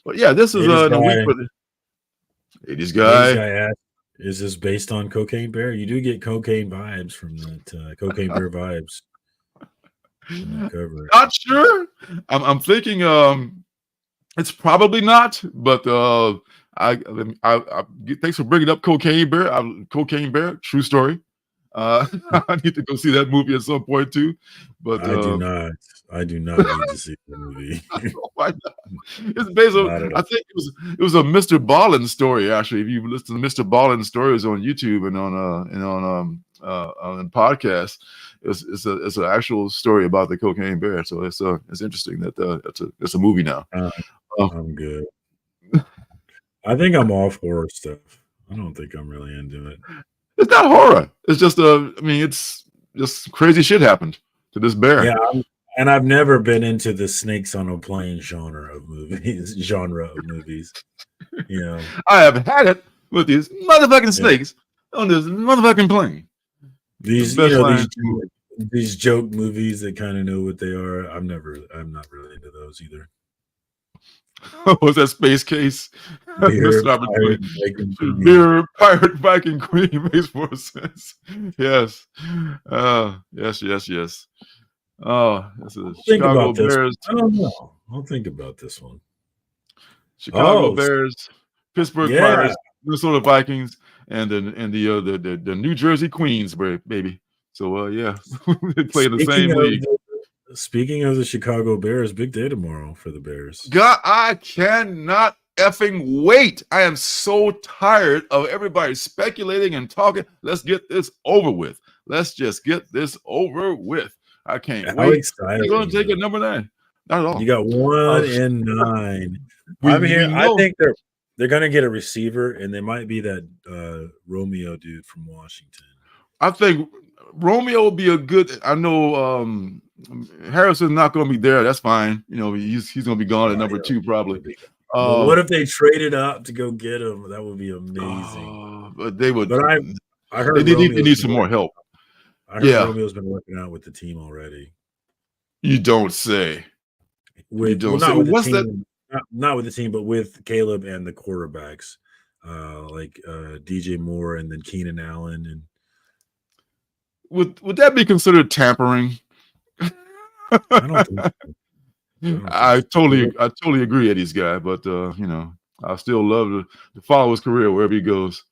But yeah, this is the week for the 80s guy. Asked, is this based on Cocaine Bear? You do get cocaine vibes from that Cocaine Bear vibes. Cover. Not sure. I'm thinking it's probably not, but Thanks for bringing up Cocaine Bear. Cocaine Bear, true story. I need to go see that movie at some point too. But I do not need to see the movie. Why not? It's based on, I think it was a Mr. Ballin story. Actually, if you listen to Mr. Ballin stories on YouTube and on podcasts, it's an actual story about the Cocaine Bear. So it's interesting that it's a movie now. I'm good. I think I'm off horror stuff. I don't think I'm really into it. It's not horror. It's just it's just crazy shit happened to this bear. Yeah, and I've never been into the snakes on a plane genre of movies. You know, I have had it with these motherfucking snakes on this motherfucking plane. These joke movies that kind of know what they are. I'm not really into those either. Was that Space Case? Beer, Pirate Viking Queen makes more sense. Yes. Yes. Oh, this is Chicago Bears. I don't know. I'll think about this one. Chicago Bears, Pittsburgh Pirates, Minnesota Vikings, and the New Jersey Queens, baby. So they play in the same league. Speaking of the Chicago Bears, big day tomorrow for the Bears. God, I cannot effing wait. I am so tired of everybody speculating and talking. Let's get this over with. Let's just get this over with. I can't wait. You're going to take a number 9. Not at all. You got 1 and 9. I think they're going to get a receiver, and they might be that Romeo dude from Washington. I think Romeo will be a good. I know Harrison's not going to be there. That's fine. You know, he's going to be gone at number 2 probably. What if they traded up to go get him? That would be amazing. But they would. But I heard they need some more help. I heard Romeo's been working out with the team already. You don't say. Not with the team, but with Caleb and the quarterbacks, like DJ Moore and then Keenan Allen. And would that be considered tampering? I don't think so. I totally agree, Eddie's guy, but you know, I still love to follow his career wherever he goes.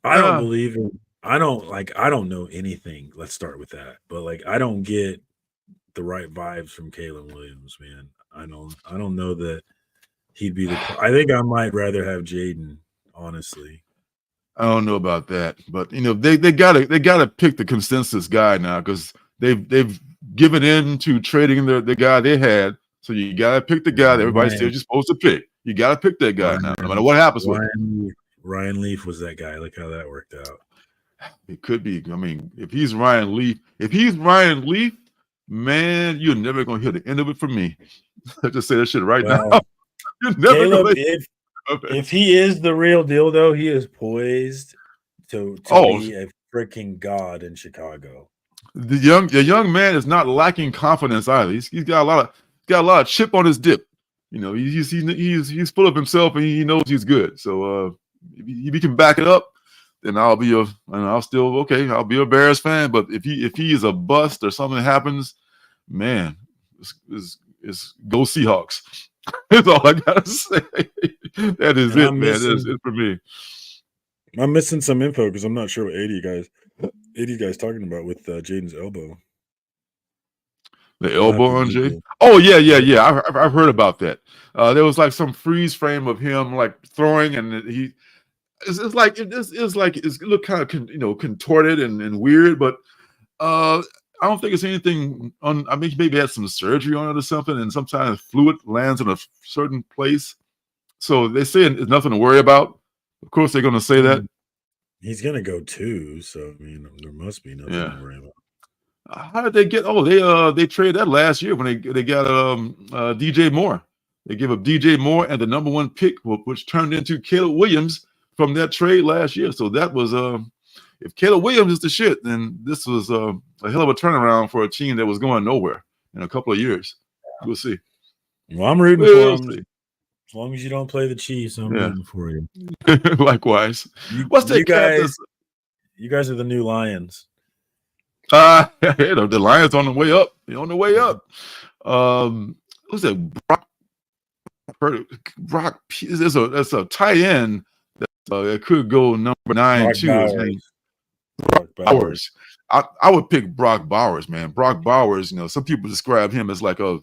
I don't believe in. I don't know anything. Let's start with that. But I don't get the right vibes from Caleb Williams, man. I don't know that he'd be the. I think I might rather have Jaden, honestly. I don't know about that, but you know, they gotta pick the consensus guy now because they've given in to trading the guy they had. So you gotta pick the guy that everybody says you're supposed to pick. You gotta pick that guy now, no matter what happens with him. Ryan Leaf was that guy. Look how that worked out. It could be. I mean, if he's Ryan Leaf, man, you're never gonna hear the end of it from me. I just say that shit right now. You're never Caleb, if he is the real deal, though, he is poised to be a freaking god in Chicago. The young man is not lacking confidence either. He's got a lot of chip on his dip. You know, he's full of himself and he knows he's good. So if he can back it up, then I'll be a Bears fan. But if he is a bust or something happens, man, it's go Seahawks. That's all I gotta say. That is it, man. That's it for me. I'm missing some info because I'm not sure what 80 guys talking about with Jaden's elbow. The elbow on Jaden? Oh yeah. I've heard about that. There was like some freeze frame of him like throwing, and it's look kind of contorted and weird, but I don't think it's anything on. I mean, maybe he had some surgery on it or something, and sometimes fluid lands in a certain place. So they say it's nothing to worry about. Of course, they're going to say that. He's going to go too, so I mean, there must be nothing to worry about. How did they get? Oh, they traded that last year when they got DJ Moore. They gave up DJ Moore and the number 1 pick, which turned into Caleb Williams from that trade last year. So that was if Caleb Williams is the shit, then this was a hell of a turnaround for a team that was going nowhere in a couple of years. We'll see. Well, I'm rooting for him. As long as you don't play the Chiefs, I'm rooting for you. Likewise. What's that guys? You guys are the new Lions. The Lions on the way up. They're on the way up. Who's that? Brock, there's a tight end that it could go number 9 Brock too. His name Brock Bowers. I would pick Brock Bowers, man. Brock Bowers, some people describe him as like a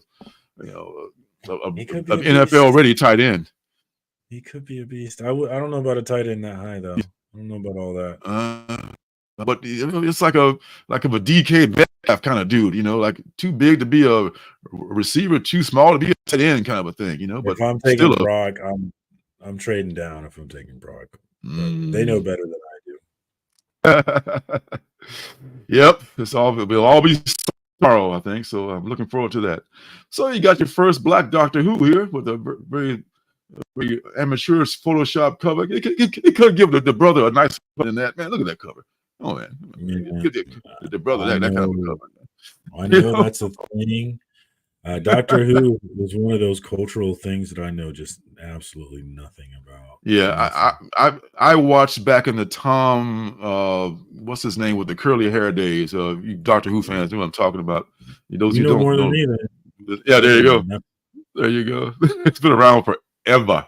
NFL ready tight end. He could be a beast. I don't know about a tight end that high though. I don't know about all that. But it's like a DK Metcalf kind of dude, like too big to be a receiver, too small to be a tight end kind of a thing, But if I'm taking Brock, I'm trading down if I'm taking Brock. They know better than I do. Yep, we'll all be tomorrow, I think. So I'm looking forward to that. So you got your first Black Doctor Who here with a very amateur Photoshop cover. It could give the brother a nice cover in that. Man, look at that cover. Oh man, give the brother that kind of cover. I know that's a thing. Doctor Who is one of those cultural things that I know just absolutely nothing about. Yeah, I watched back in the Tom, what's his name, with the curly hair days. You Doctor Who fans know what I'm talking about. Those you who know don't more know. than me, then. Yeah, there you go. There you go. It's been around forever.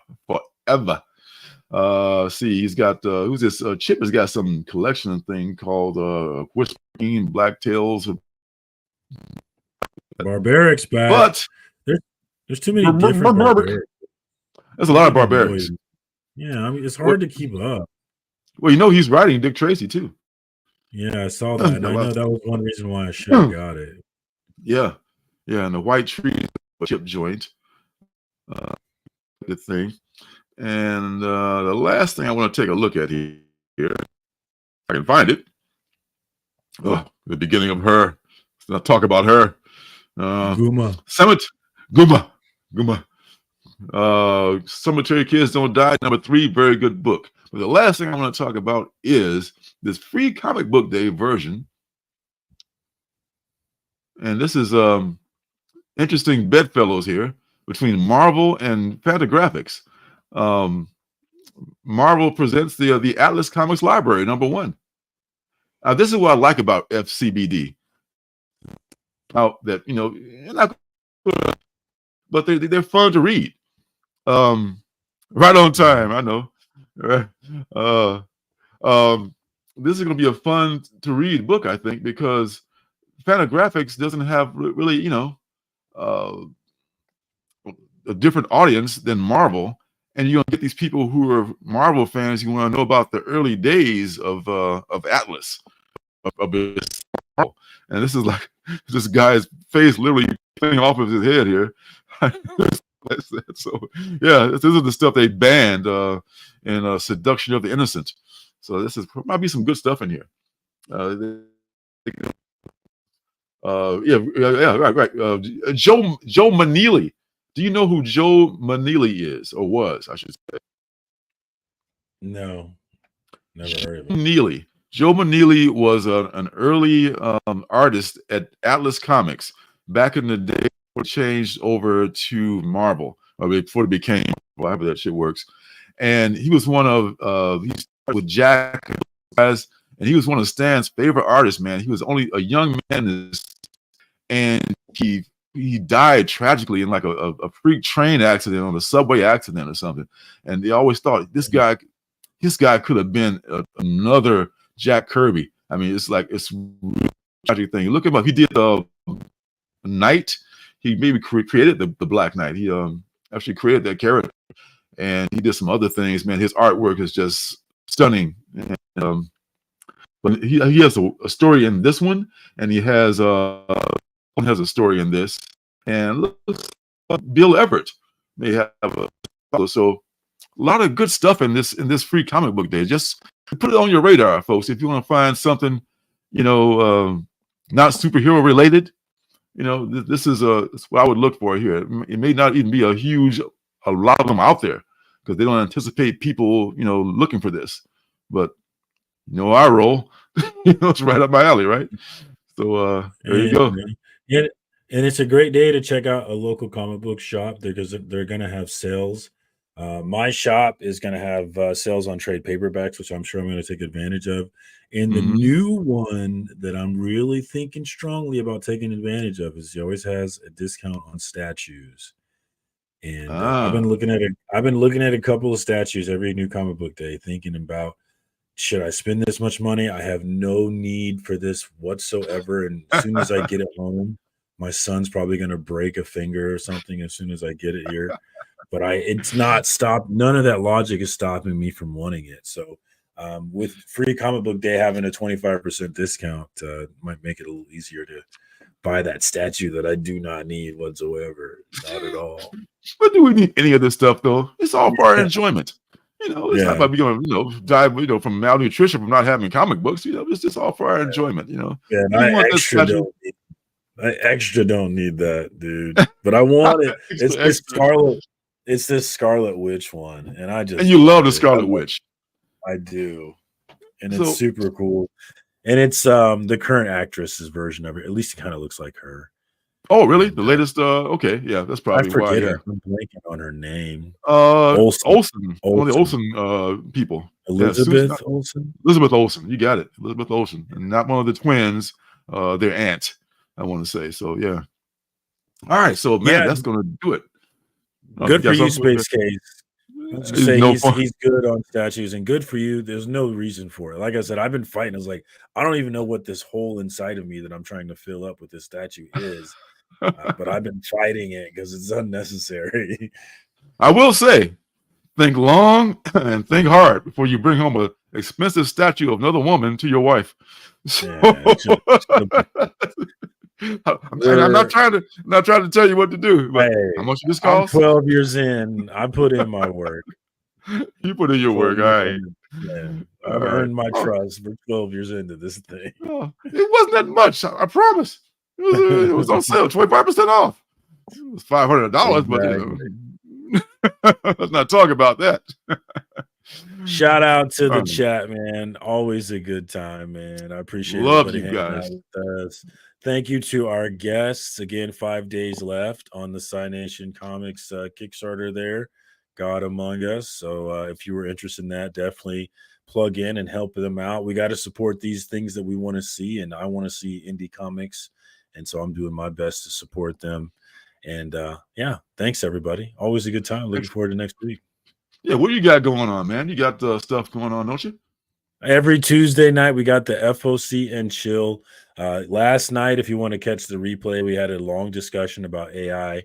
See, he's got who's this? Chip has got some collection thing called Whispering Black Tales. Barbarics back, but there's too many different barbarics. There's a lot of barbarics. Yeah, I mean it's hard to keep up. Well, he's writing Dick Tracy too. Yeah, I saw that. And I know that was one reason why I should have got it. Yeah, and the White Tree Chip joint, good thing. And the last thing I want to take a look at here, I can find it. Oh, the beginning of her. Let's talk about her. Guma. Guma. Cemetery Kids Don't Die, number 3, very good book. But the last thing I want to talk about is this free comic book day version. And this is interesting bedfellows here between Marvel and Fantagraphics. Marvel presents the Atlas Comics Library, number 1. This is what I like about FCBD. That but they're fun to read. Right on time, I know. This is going to be a fun to read book, I think, because Fantagraphics doesn't have really, a different audience than Marvel, and you're gonna get these people who are Marvel fans. You want to know about the early days of Atlas, of this, and this is like this guy's face literally coming off of his head here. So yeah, this is the stuff they banned in Seduction of the Innocent. So this might be some good stuff in here. Right. Joe Maneely. Do you know who Joe Maneely is, or was, I should say? No, never heard of him. Joe Maneely was an early artist at Atlas Comics back in the day before it changed over to Marvel, or before it became, however that shit works. And he was one of, he started with Jack, and he was one of Stan's favorite artists, man. He was only a young man, and he died tragically in like a freak train accident, on a subway accident or something. And they always thought this guy could have been another Jack Kirby. I mean, it's a really tragic thing. Look him up. He did Knight. He maybe created the Black Knight. He actually created that character, and he did some other things. Man, his artwork is just stunning. And, but he has a story in this one, and he has a story in this. And look, Bill Everett may have so a lot of good stuff in this free comic book day. Just put it on your radar, folks. If you want to find something, not superhero related, this is what I would look for here. It may not even be a lot of them out there, because they don't anticipate people, looking for this. But I roll. It's right up my alley, right? So there you go. Yeah, and it's a great day to check out a local comic book shop, because they're going to have sales. My shop is going to have sales on trade paperbacks, which I'm sure I'm going to take advantage of. And the new one that I'm really thinking strongly about taking advantage of is he always has a discount on statues. And I've been looking at a couple of statues every new comic book day, thinking about, should I spend this much money? I have no need for this whatsoever. And as soon as I get it home, my son's probably going to break a finger or something as soon as I get it here. But it's not stopped. None of that logic is stopping me from wanting it. So with Free Comic Book Day having a 25% discount, might make it a little easier to buy that statue that I do not need whatsoever. Not at all. But do we need any of this stuff, though? It's all for our enjoyment. It's not like we're going to, die, from malnutrition from not having comic books. It's just all for our enjoyment, Yeah, and I extra don't need that, dude. But I want it. It's this Scarlet. It's this Scarlet Witch one, and you love the Scarlet Witch. I do, and it's super cool. And it's the current actress's version of it. At least it kind of looks like her. Oh, really? The latest? Okay, yeah, that's probably why. I forget her. I'm blanking on her name. Olsen. One of the Olsen people. Elizabeth Olsen. Elizabeth Olsen. You got it. Elizabeth Olsen, and not one of the twins. Their aunt, I want to say. So yeah. All right, so man, that's gonna do it. Good for you, Space Case. He's good on statues, and good for you. There's no reason for it. Like I said, I've been fighting. I was like, I don't even know what this hole inside of me that I'm trying to fill up with this statue is, but I've been fighting it because it's unnecessary. I will say, think long and think hard before you bring home an expensive statue of another woman to your wife. I'm not trying to tell you what to do, but how much this costs? I'm 12 years in. I put in my work. You put in your work, all right. Yeah, I've earned my trust for 12 years into this thing. It wasn't that much, I promise. It was on sale, 25% off. It was $500, but let's not talk about that. Shout out to the chat, man. Always a good time, man. I appreciate love you guys. With us. Thank you to our guests. Again, 5 days left on the Cynation Comics Kickstarter there, God Among Us. So if you were interested in that, definitely plug in and help them out. We got to support these things that we want to see, and I want to see indie comics. And so I'm doing my best to support them. And yeah, thanks, everybody. Always a good time. Looking forward to next week. Yeah, what you got going on, man? You got stuff going on, don't you? Every Tuesday night, we got the FOC and Chill. Last night, if you want to catch the replay, we had a long discussion about AI.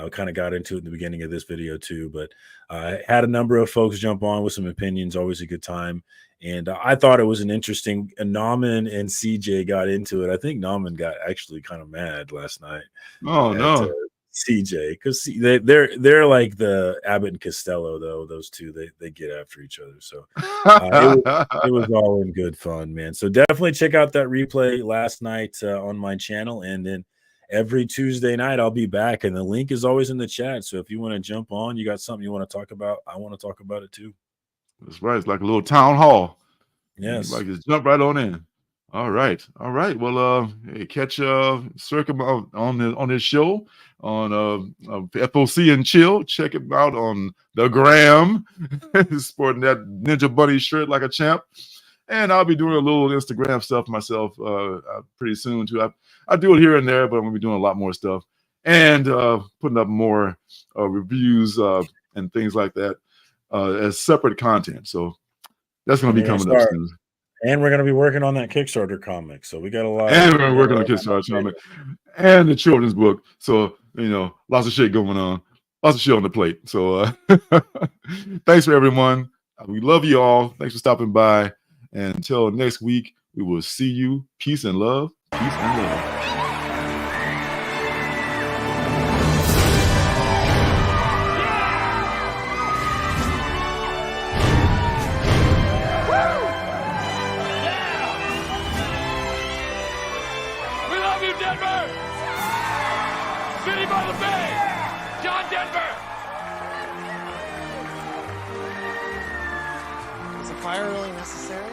We kind of got into it in the beginning of this video too, but I had a number of folks jump on with some opinions. Always a good time. And I thought it was an interesting. Nauman and CJ got into it. I think Nauman got actually kind of mad last night. Oh no. CJ, because they're like the Abbott and Costello, though. Those two, they get after each other. So it was all in good fun, man. So definitely check out that replay last night on my channel, and then every Tuesday night I'll be back, and the link is always in the chat. So if you want to jump on, you got something you want to talk about, I want to talk about it too. That's right. It's like a little town hall. Yes. Like just jump right on in. All right. Well, hey, catch Surcam on his show on FOC and Chill. Check him out on the gram. Sporting that Ninja Bunny shirt like a champ. And I'll be doing a little Instagram stuff myself pretty soon too. I do it here and there, but I'm gonna be doing a lot more stuff and putting up more reviews and things like that as separate content. So that's gonna be coming up soon. And we're going to be working on that Kickstarter comic. So we got a lot. And we're working on the Kickstarter comic and the children's book. So, lots of shit going on. Lots of shit on the plate. So thanks for everyone. We love you all. Thanks for stopping by. And until next week, we will see you. Peace and love. Peace and love. City by the Bay! John Denver! Is a fire really necessary?